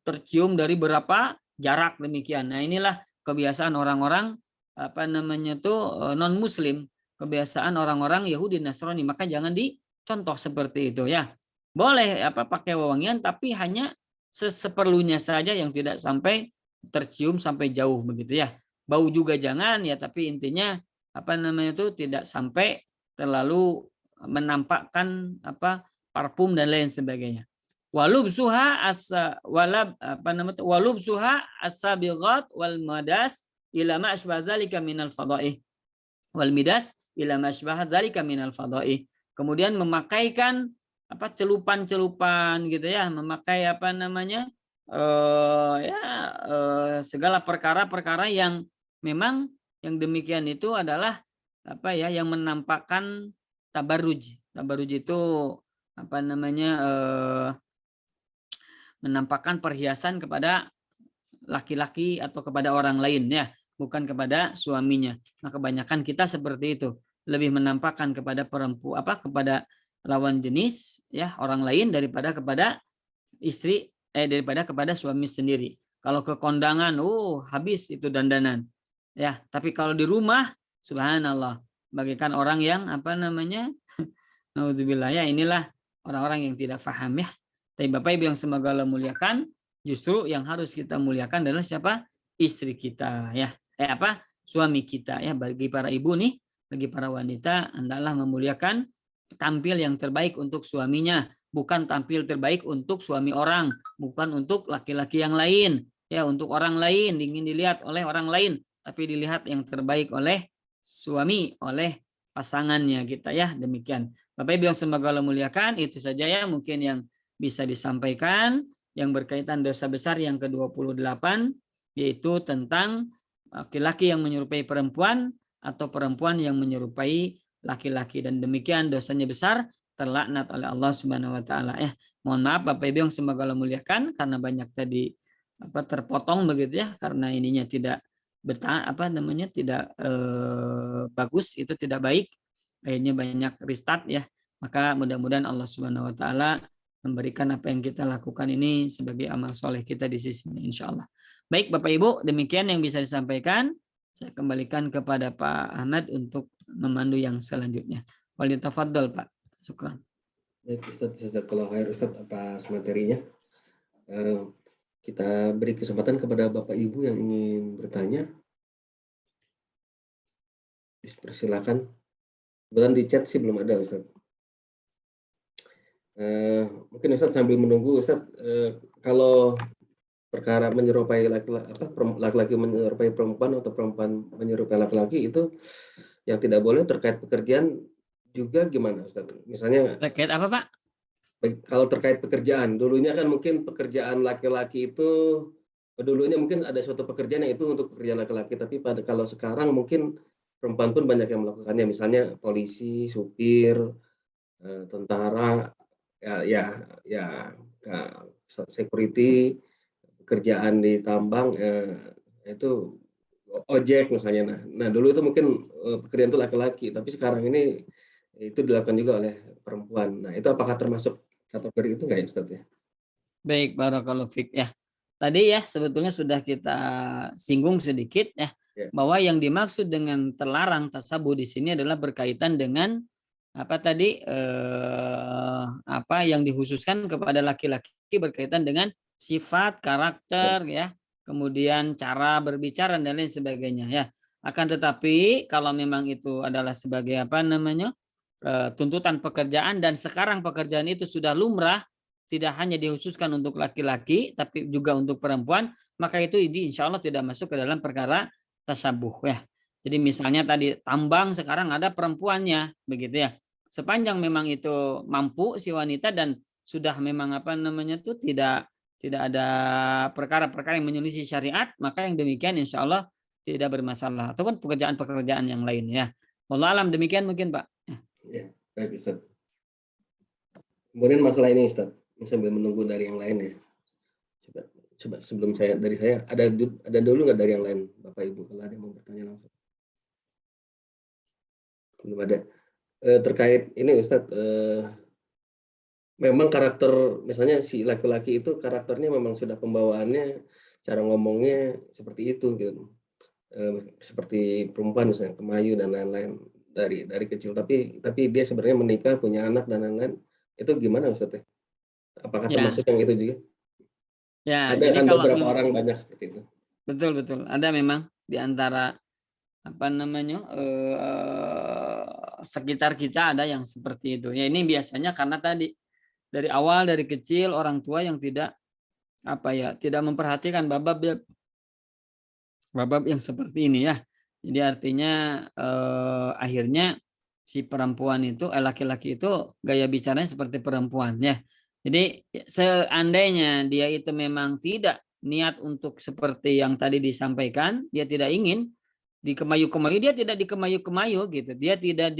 B: tercium dari berapa jarak demikian. Nah, inilah kebiasaan orang-orang non muslim, kebiasaan orang-orang Yahudi Nasrani, maka jangan dicontoh seperti itu ya. Boleh pakai wewangian tapi hanya seperlunya saja yang tidak sampai tercium sampai jauh begitu ya. Bau juga jangan ya, tapi intinya tidak sampai terlalu menampakkan parfum dan lain sebagainya. Walubsuha as-sabiqat wal madas ila ma asbah dzalika minal fadhaih wal midas ila ma asbah dzalika minal fadhaih. Kemudian memakaikan celupan-celupan gitu ya, memakai segala perkara-perkara yang memang yang demikian itu adalah yang menampakkan tabarruj. Tabarruj itu menampakkan perhiasan kepada laki-laki atau kepada orang lain ya, bukan kepada suaminya. Nah, kebanyakan kita seperti itu, lebih menampakkan kepada perempuan kepada lawan jenis ya, orang lain daripada kepada istri daripada kepada suami sendiri. Kalau ke kondangan habis itu dandanan ya, tapi kalau di rumah subhanallah bagaikan orang yang naudzubillah ya, inilah orang-orang yang tidak paham ya. Tapi Bapak Ibu yang semoga Allah muliakan, justru yang harus kita muliakan adalah siapa? Istri kita ya. Suami kita ya. Bagi para ibu nih, bagi para wanita, hendaklah memuliakan tampil yang terbaik untuk suaminya, bukan tampil terbaik untuk suami orang, bukan untuk laki-laki yang lain ya, untuk orang lain, ingin dilihat oleh orang lain, tapi dilihat yang terbaik oleh suami, oleh pasangannya kita ya. Demikian Bapak Ibu yang semoga Allah muliakan, itu saja ya mungkin yang bisa disampaikan yang berkaitan dosa besar yang ke-28, yaitu tentang laki-laki yang menyerupai perempuan atau perempuan yang menyerupai laki-laki, dan demikian dosanya besar, terlaknat oleh Allah Subhanahu wa taala ya. Mohon maaf Bapak Ibu yang semoga Allah muliakan karena banyak tadi terpotong begitu ya, karena ininya tidak tidak bagus, itu tidak baik. Akhirnya banyak restart ya. Maka mudah-mudahan Allah Subhanahu wa taala memberikan apa yang kita lakukan ini sebagai amal soleh kita di sisinya insyaallah. Baik Bapak Ibu, demikian yang bisa disampaikan. Saya kembalikan kepada Pak Ahmad untuk memandu yang selanjutnya. Waliyatafadhal Pak. Syukran.
A: Baik Ustaz, jazakallahu khair Ustaz atas materinya. Kita beri kesempatan kepada Bapak Ibu yang ingin bertanya. Persilakan. Kebetulan di chat sih belum ada Ustaz. Mungkin Ustaz sambil menunggu Ustaz, kalau perkara menyerupai laki-laki menyerupai perempuan atau perempuan menyerupai laki-laki itu yang tidak boleh terkait pekerjaan juga gimana Ustaz? Misalnya
B: terkait apa Pak?
A: Kalau terkait pekerjaan, dulunya kan mungkin pekerjaan laki-laki itu dulunya mungkin ada suatu pekerjaan yang itu untuk pekerjaan laki-laki, tapi kalau sekarang mungkin perempuan pun banyak yang melakukannya, misalnya polisi, supir, tentara, security, pekerjaan di tambang, itu ojek misalnya. Nah dulu itu mungkin pekerjaan itu laki-laki, tapi sekarang ini itu dilakukan juga oleh perempuan. Nah itu apakah termasuk kategori itu nggak ya Ustaz ya?
B: Baik, barakallahu fiik ya. Tadi ya sebetulnya sudah kita singgung sedikit ya, bahwa yang dimaksud dengan terlarang tasabuh di sini adalah berkaitan dengan apa yang dikhususkan kepada laki-laki berkaitan dengan sifat, karakter ya, kemudian cara berbicara dan lain sebagainya ya. Akan tetapi kalau memang itu adalah sebagai tuntutan pekerjaan, dan sekarang pekerjaan itu sudah lumrah, tidak hanya dikhususkan untuk laki-laki tapi juga untuk perempuan, maka itu insya Allah tidak masuk ke dalam perkara tasabuh ya. Jadi misalnya tadi tambang sekarang ada perempuannya begitu ya. Sepanjang memang itu mampu si wanita dan sudah memang tidak tidak ada perkara-perkara yang menyelisih syariat, maka yang demikian insya Allah tidak bermasalah. Ataupun pekerjaan-pekerjaan yang lain ya. Wallah alam demikian mungkin Pak.
A: Ya, baik Ustaz. Kemudian masalah ini Ustaz, sambil menunggu dari yang lain ya. Coba sebelum dari saya ada dulu nggak dari yang lain Bapak Ibu kalau ada yang mau bertanya langsung. Belum ada. Terkait ini Ustaz, memang karakter misalnya si laki-laki itu karakternya memang sudah pembawaannya, cara ngomongnya seperti itu gitu. Seperti perempuan misalnya kemayu dan lain-lain dari kecil, tapi dia sebenarnya menikah punya anak dan lain-lain, itu gimana Ustaz ya? Apakah termasuk
B: Ya,
A: yang itu juga?
B: ya.
A: Ada
B: Jadi
A: kan
B: kalau
A: beberapa orang banyak seperti itu.
B: betul ada memang di antara apa namanya sekitar kita ada yang seperti itu. Ya ini biasanya karena tadi dari awal dari kecil orang tua yang tidak tidak memperhatikan bab yang seperti ini ya. Jadi artinya akhirnya si perempuan itu laki-laki itu gaya bicaranya seperti perempuan ya. Jadi seandainya dia itu memang tidak niat untuk seperti yang tadi disampaikan, dia tidak ingin dikemayu-kemayu, dia tidak dikemayu-kemayu gitu. Dia tidak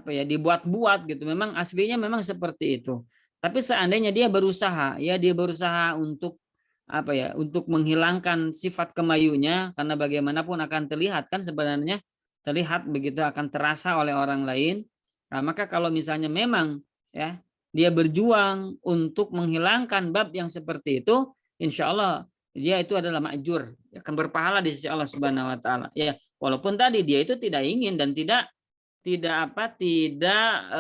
B: dibuat-buat gitu. Memang aslinya memang seperti itu. Tapi seandainya dia berusaha untuk untuk menghilangkan sifat kemayunya, karena bagaimanapun akan terlihat kan sebenarnya terlihat begitu akan terasa oleh orang lain. Nah, maka kalau misalnya memang ya dia berjuang untuk menghilangkan bab yang seperti itu, insya Allah dia itu adalah ma'jur, akan berpahala di sisi Allah Subhanahu wa taala. Ya, walaupun tadi dia itu tidak ingin dan tidak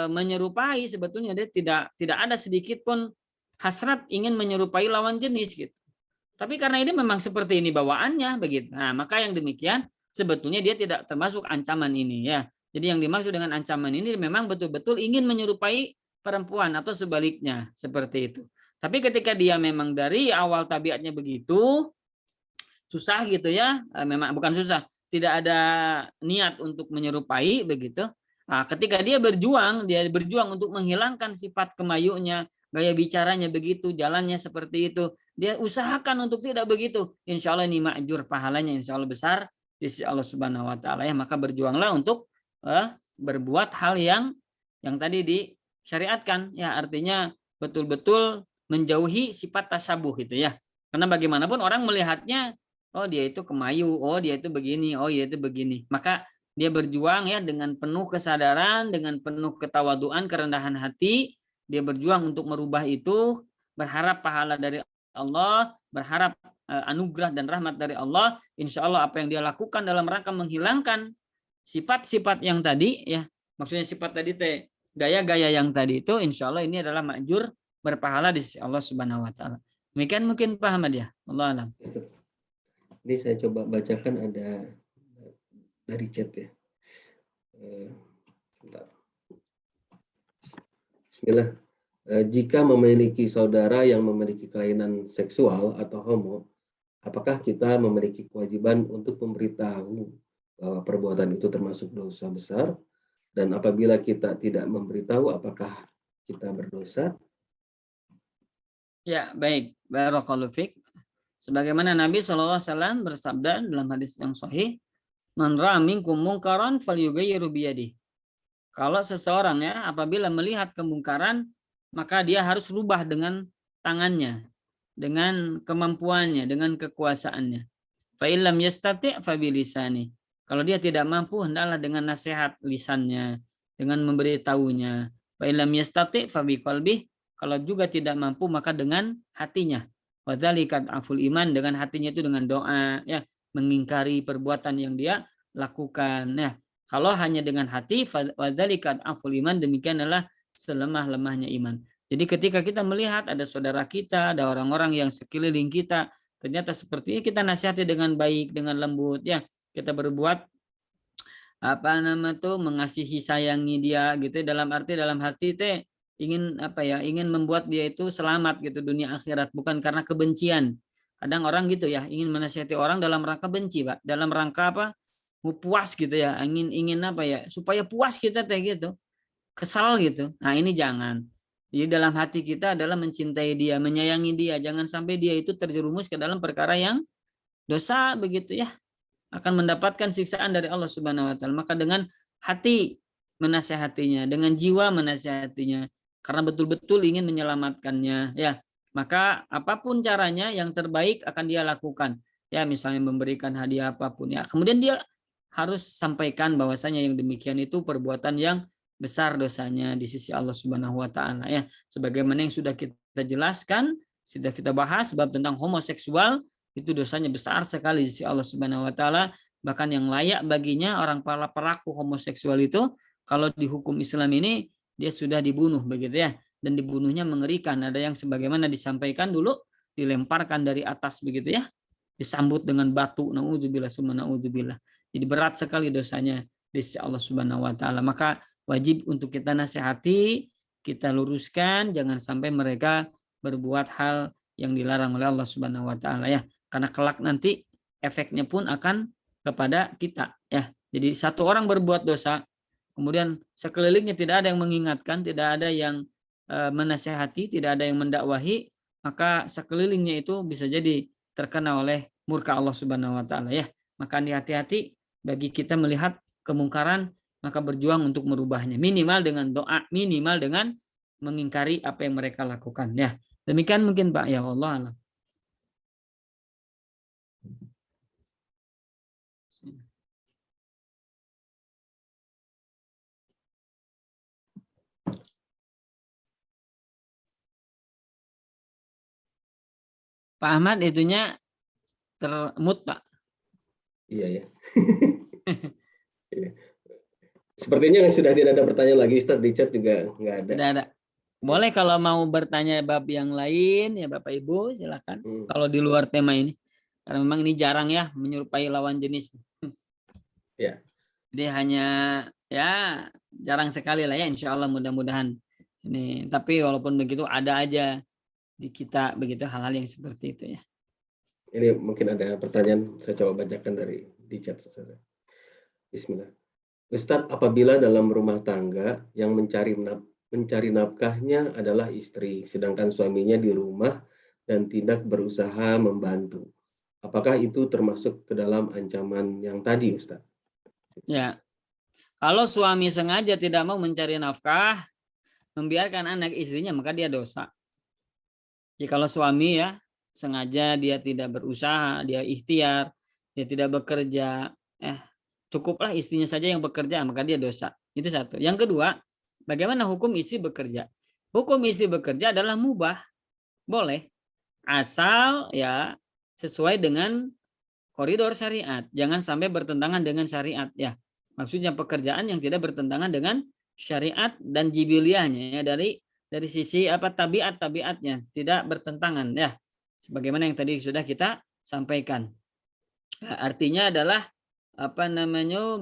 B: menyerupai, sebetulnya dia tidak ada sedikit pun hasrat ingin menyerupai lawan jenis gitu. Tapi karena ini memang seperti ini bawaannya begitu. Nah, maka yang demikian sebetulnya dia tidak termasuk ancaman ini ya. Jadi yang dimaksud dengan ancaman ini memang betul-betul ingin menyerupai perempuan atau sebaliknya seperti itu. Tapi ketika dia memang dari awal tabiatnya begitu, susah gitu ya, memang bukan susah, tidak ada niat untuk menyerupai begitu. Nah, ketika dia berjuang untuk menghilangkan sifat kemayunya, gaya bicaranya begitu, jalannya seperti itu, dia usahakan untuk tidak begitu. Insya Allah ini ma'jur, pahalanya insya Allah besar di sisi Allah Subhanahu Wa Taala ya. Maka berjuanglah untuk berbuat hal yang tadi disyariatkan ya, artinya betul-betul menjauhi sifat tasabuh itu ya. Karena bagaimanapun orang melihatnya, oh dia itu kemayu, oh dia itu begini, oh dia itu begini. Maka dia berjuang ya dengan penuh kesadaran, dengan penuh ketawaduan, kerendahan hati. Dia berjuang untuk merubah itu, berharap pahala dari Allah, berharap anugerah dan rahmat dari Allah. Insya Allah apa yang dia lakukan dalam rangka menghilangkan sifat-sifat yang tadi, ya maksudnya sifat tadi gaya-gaya yang tadi itu, insya Allah ini adalah ma'jur, berpahala di sisi Allah Subhanahu Wa Taala. Demikian mungkin paham ya, Allah alam.
A: Ini saya coba bacakan ada dari chat ya. Bismillah. Jika memiliki saudara yang memiliki kelainan seksual atau homo, apakah kita memiliki kewajiban untuk memberitahu bahwa perbuatan itu termasuk dosa besar? Dan apabila kita tidak memberitahu, apakah kita berdosa?
B: Ya, baik. Barakallahu fiik. Sebagaimana Nabi SAW bersabda dalam hadis yang sahih, "Man ra'a minkum munkaran falyughayyiru biyadihi." Kalau seseorang ya apabila melihat kemungkaran, maka dia harus rubah dengan tangannya, dengan kemampuannya, dengan kekuasaannya. Fa illam yastati' fa bilisani. Kalau dia tidak mampu, hendaklah dengan nasihat lisannya, dengan memberitahunya. Fa illam yastati' fa biqalbih. Kalau juga tidak mampu, maka dengan hatinya. Wa dzalika aful iman, dengan hatinya itu dengan doa ya, mengingkari perbuatan yang dia lakukan ya. Kalau hanya dengan hati, wa dzalika aful iman, demikian adalah selemah-lemahnya iman. Jadi ketika kita melihat ada saudara kita, ada orang-orang yang sekeliling kita, ternyata seperti ini, kita nasihati dengan baik, dengan lembut ya. Kita berbuat mengasihi sayangi dia gitu, dalam hati teh ingin membuat dia itu selamat gitu dunia akhirat, bukan karena kebencian. Kadang orang gitu ya, ingin menasihati orang dalam rangka benci, Pak. Dalam rangka mau puas gitu ya, ingin supaya puas kita teh gitu. Kesal gitu. Nah, ini jangan. Jadi dalam hati kita adalah mencintai dia, menyayangi dia. Jangan sampai dia itu terjerumus ke dalam perkara yang dosa begitu ya. Akan mendapatkan siksaan dari Allah Subhanahu wa taala. Maka dengan hati menasehatinya, dengan jiwa menasehatinya, karena betul-betul ingin menyelamatkannya ya. Maka apapun caranya yang terbaik akan dia lakukan. Ya, misalnya memberikan hadiah apapun ya. Kemudian dia harus sampaikan bahwasanya yang demikian itu perbuatan yang besar dosanya di sisi Allah Subhanahu wa taala ya. Sebagaimana yang sudah kita jelaskan, sudah kita bahas bab tentang homoseksual, itu dosanya besar sekali di sisi Allah Subhanahu wa taala, bahkan yang layak baginya orang para pelaku homoseksual itu kalau di hukum Islam ini dia sudah dibunuh begitu ya, dan dibunuhnya mengerikan. Ada yang sebagaimana disampaikan dulu dilemparkan dari atas begitu ya, disambut dengan batu, naudzubillah summa naudzubillah. Jadi berat sekali dosanya di sisi Allah Subhanahu wa taala. Maka wajib untuk kita nasihati, kita luruskan, jangan sampai mereka berbuat hal yang dilarang oleh Allah Subhanahu wa taala ya. Karena kelak nanti efeknya pun akan kepada kita ya. Jadi satu orang berbuat dosa, kemudian sekelilingnya tidak ada yang mengingatkan, tidak ada yang menasehati, tidak ada yang mendakwahi, maka sekelilingnya itu bisa jadi terkena oleh murka Allah Subhanahu wa taala ya. Maka hati-hati bagi kita melihat kemungkaran, maka berjuang untuk merubahnya, minimal dengan doa, minimal dengan mengingkari apa yang mereka lakukan ya. Demikian mungkin Pak ya, Allah alam. Pak Ahmad itunya termut Pak.
A: Iya ya. Sepertinya sudah tidak ada pertanyaan lagi, Ustaz. Di chat juga nggak ada.
B: Tidak ada. Boleh kalau mau bertanya bab yang lain ya Bapak Ibu silakan. Kalau di luar tema ini, karena memang ini jarang ya menyerupai lawan jenis.
A: Ya.
B: Jadi hanya ya jarang sekali lah ya, insya Allah mudah-mudahan ini. Tapi walaupun begitu ada aja di kita begitu hal-hal yang seperti itu ya.
A: Ini mungkin ada pertanyaan, saya coba bacakan dari di chat. Bismillah. Ustadz, apabila dalam rumah tangga yang mencari nafkahnya adalah istri, sedangkan suaminya di rumah dan tidak berusaha membantu, apakah itu termasuk ke dalam ancaman yang tadi, Ustadz?
B: Ya, kalau suami sengaja tidak mau mencari nafkah, membiarkan anak istrinya, maka dia dosa. Jadi kalau suami ya sengaja dia tidak berusaha, dia ikhtiar, dia tidak bekerja, cukuplah istrinya saja yang bekerja, maka dia dosa. Itu satu. Yang kedua, bagaimana hukum istri bekerja? Hukum istri bekerja adalah mubah, boleh, asal ya sesuai dengan koridor syariat. Jangan sampai bertentangan dengan syariat ya. Maksudnya pekerjaan yang tidak bertentangan dengan syariat dan jibiliahnya ya, dari sisi tabiatnya tidak bertentangan ya. Sebagaimana yang tadi sudah kita sampaikan. Artinya adalah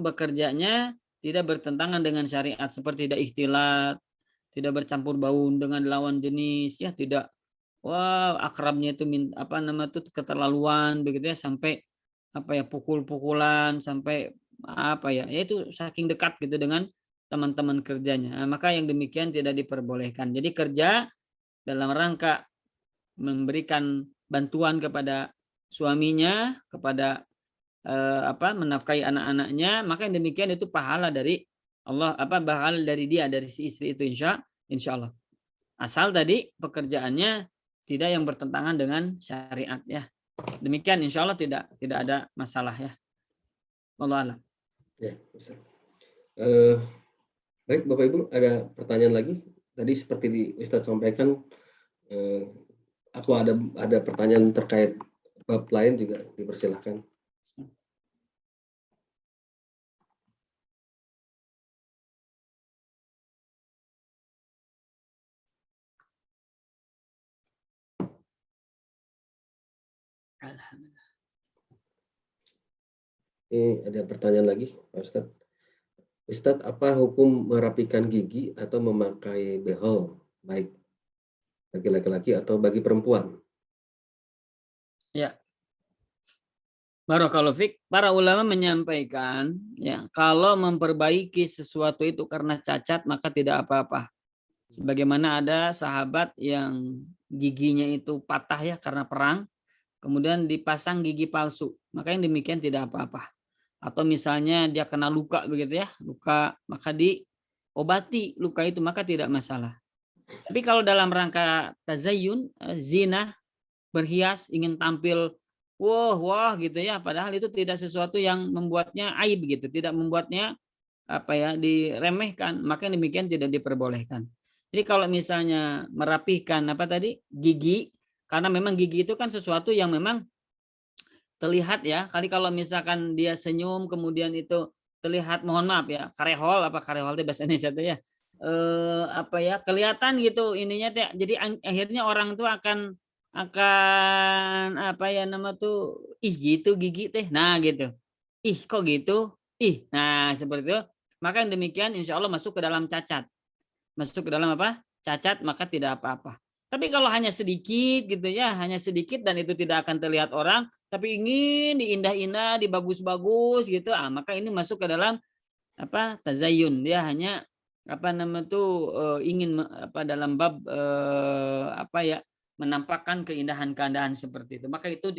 B: bekerjanya tidak bertentangan dengan syariat, seperti tidak ikhtilat, tidak bercampur baur dengan lawan jenis ya, tidak akrabnya itu keterlaluan begitu ya, sampai pukul-pukulan, sampai itu saking dekat gitu dengan teman-teman kerjanya. Nah, maka yang demikian tidak diperbolehkan. Jadi kerja dalam rangka memberikan bantuan kepada suaminya, kepada menafkahi anak-anaknya, maka yang demikian itu pahala dari Allah, pahala dari dia, dari si istri itu insya Allah. Asal tadi pekerjaannya tidak yang bertentangan dengan syariat ya. Demikian insya Allah tidak ada masalah ya. Wallahu a'lam.
A: Ya, baik Bapak Ibu, ada pertanyaan lagi? Tadi seperti di Ustadz sampaikan, aku ada pertanyaan terkait bab lain juga, dipersilahkan.
B: Alhamdulillah.
A: Ini ada pertanyaan lagi, Pak Ustadz. Ustadz, apa hukum merapikan gigi atau memakai behel, baik bagi laki-laki atau bagi perempuan?
B: Ya. Barakallahu fiik. Para ulama menyampaikan ya, kalau memperbaiki sesuatu itu karena cacat maka tidak apa-apa. Sebagaimana ada sahabat yang giginya itu patah ya karena perang, kemudian dipasang gigi palsu. Maka yang demikian tidak apa-apa. Atau misalnya dia kena luka begitu ya, luka maka diobati luka itu maka tidak masalah. Tapi kalau dalam rangka tazayyun, zina, berhias, ingin tampil wah wah gitu ya, padahal itu tidak sesuatu yang membuatnya aib gitu, tidak membuatnya apa ya diremehkan, maka yang demikian tidak diperbolehkan. Jadi kalau misalnya merapihkan apa tadi gigi, karena memang gigi itu kan sesuatu yang memang terlihat ya. Kali kalau misalkan dia senyum kemudian itu terlihat, mohon maaf ya, karehol apa karehol itu bahasa Indonesia itu ya. Apa ya, kelihatan gitu ininya teh. Jadi akhirnya orang tuh akan apa ya nama tuh, ih gitu gigi teh. Nah gitu. Ih kok gitu? Ih. Nah seperti itu. Maka yang demikian insya Allah masuk ke dalam cacat. Masuk ke dalam apa? Cacat, maka tidak apa-apa. Tapi kalau hanya sedikit gitu ya, hanya sedikit dan itu tidak akan terlihat orang, tapi ingin diindah-indah, dibagus-bagus gitu, maka ini masuk ke dalam apa? Tazayun. Dia hanya apa nama tuh ingin apa dalam bab apa ya? Menampakkan keindahan-keindahan seperti itu. Maka itu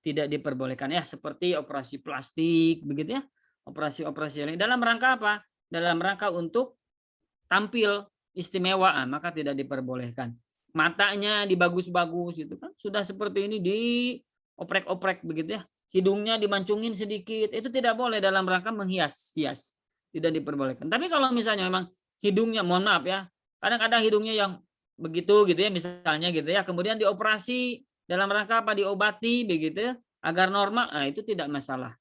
B: tidak diperbolehkan ya, seperti operasi plastik begitu ya. Operasi-operasi lain dalam rangka apa? Dalam rangka untuk tampil istimewa, maka tidak diperbolehkan. Matanya dibagus-bagus itu kan sudah seperti ini dioprek-oprek begitu ya. Hidungnya dimancungin sedikit, itu tidak boleh dalam rangka menghias-hias. Tidak diperbolehkan. Tapi kalau misalnya memang hidungnya, mohon maaf ya, kadang-kadang hidungnya yang begitu gitu ya misalnya gitu ya, kemudian dioperasi dalam rangka apa diobati begitu ya, agar normal, itu tidak masalah.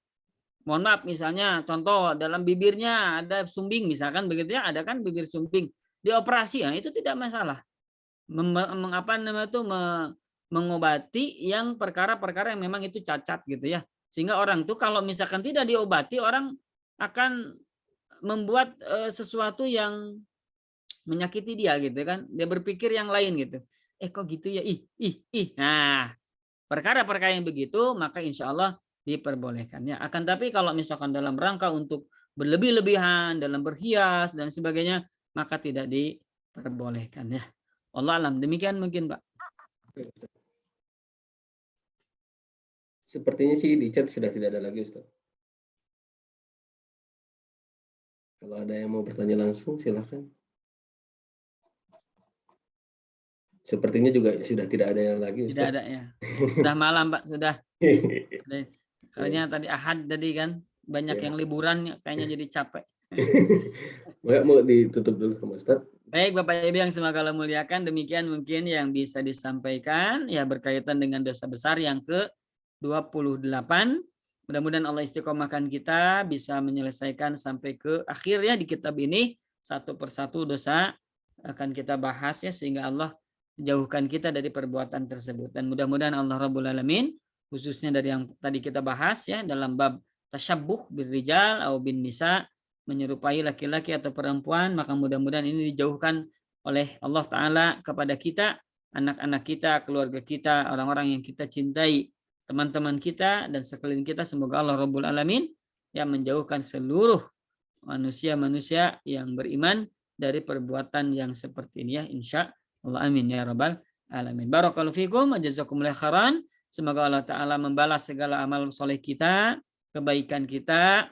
B: Mohon maaf misalnya contoh dalam bibirnya ada sumbing misalkan begitu ya, ada kan bibir sumbing dioperasi, itu tidak masalah. Mengapa namanya itu mengobati yang perkara-perkara yang memang itu cacat gitu ya, sehingga orang tuh kalau misalkan tidak diobati orang akan membuat sesuatu yang menyakiti dia gitu kan, dia berpikir yang lain gitu, kok gitu ya, ih ih ih. Nah perkara-perkara yang begitu maka insya Allah diperbolehkan ya. Akan tapi kalau misalkan dalam rangka untuk berlebih-lebihan dalam berhias dan sebagainya maka tidak diperbolehkan ya. Allah alam demikian mungkin Pak.
A: Sepertinya sih di chat sudah tidak ada lagi, Ustaz. Kalau ada yang mau bertanya langsung, silahkan. Sepertinya juga sudah tidak ada yang lagi,
B: Tidak
A: Ustaz.
B: ada ya. Sudah malam Pak, sudah. Kayaknya tadi Ahad tadi kan banyak yang liburan kayaknya jadi capek.
A: Mau ditutup dulu sama Ustaz.
B: Baik Bapak Ibu yang semoga Allah muliakan, demikian mungkin yang bisa disampaikan ya berkaitan dengan dosa besar yang ke-28. Mudah-mudahan Allah istiqomahkan kita bisa menyelesaikan sampai ke akhir ya di kitab ini, satu persatu dosa akan kita bahas ya sehingga Allah jauhkan kita dari perbuatan tersebut. Dan mudah-mudahan Allah Rabbul Alamin khususnya dari yang tadi kita bahas ya dalam bab tasyabbuh bil rijal atau bin nisa, menyerupai laki-laki atau perempuan, maka mudah-mudahan ini dijauhkan oleh Allah Ta'ala kepada kita, anak-anak kita, keluarga kita, orang-orang yang kita cintai, teman-teman kita, dan sekeliling kita. Semoga Allah Rabbul Alamin yang menjauhkan seluruh manusia-manusia yang beriman dari perbuatan yang seperti ini ya, insya Allah, amin ya Rabbal Alamin. Barakallahu fikum, jazakumullah khairan. Semoga Allah Ta'ala membalas segala amal soleh kita, kebaikan kita,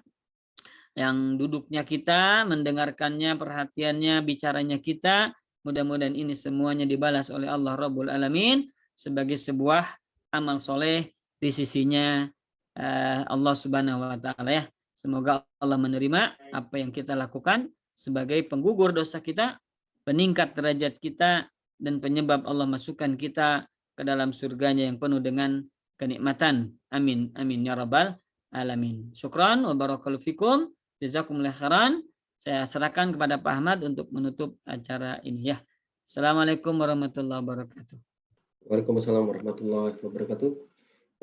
B: yang duduknya kita, mendengarkannya, perhatiannya, bicaranya kita. Mudah-mudahan ini semuanya dibalas oleh Allah Rabbul Alamin sebagai sebuah amal soleh di sisinya Allah Subhanahu wa Ta'ala ya. Semoga Allah menerima apa yang kita lakukan sebagai penggugur dosa kita, peningkat derajat kita, dan penyebab Allah masukkan kita ke dalam surganya yang penuh dengan kenikmatan. Amin. Amin ya Rabbal Alamin. Syukran wa barakallahu fikum. Jazakumullah khairan. Saya serahkan kepada Pak Ahmad untuk menutup acara ini ya. Assalamualaikum warahmatullahi wabarakatuh.
A: Waalaikumsalam warahmatullahi wabarakatuh.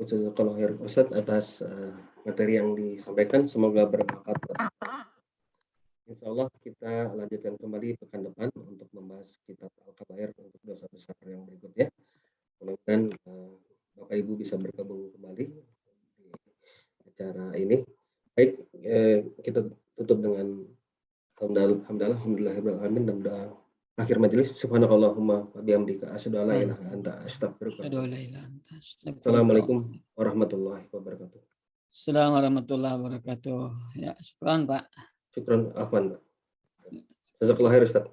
A: Jazakallahu khair Ustaz atas materi yang disampaikan, semoga bermanfaat. Insya Allah kita lanjutkan kembali pekan depan untuk membahas kitab Al-Kabair untuk dosa besar yang berikutnya. Mudah-mudahan Bapak Ibu bisa bergabung kembali di acara ini. Baik, kita tutup dengan alhamdulillahirabbil alamin dan doa akhir majelis. Subhanakallahumma wa bihamdika asyhadu an la ilaha illa anta astaghfiruka.
B: Asyhadu an la ilaha illa anta astaghfiruka.
A: Assalamualaikum warahmatullahi wabarakatuh.
B: Assalamualaikum warahmatullahi wabarakatuh. Ya, syukran Pak.
A: Syukran, afwan, Pak. Jazakallahu khair, Ustaz.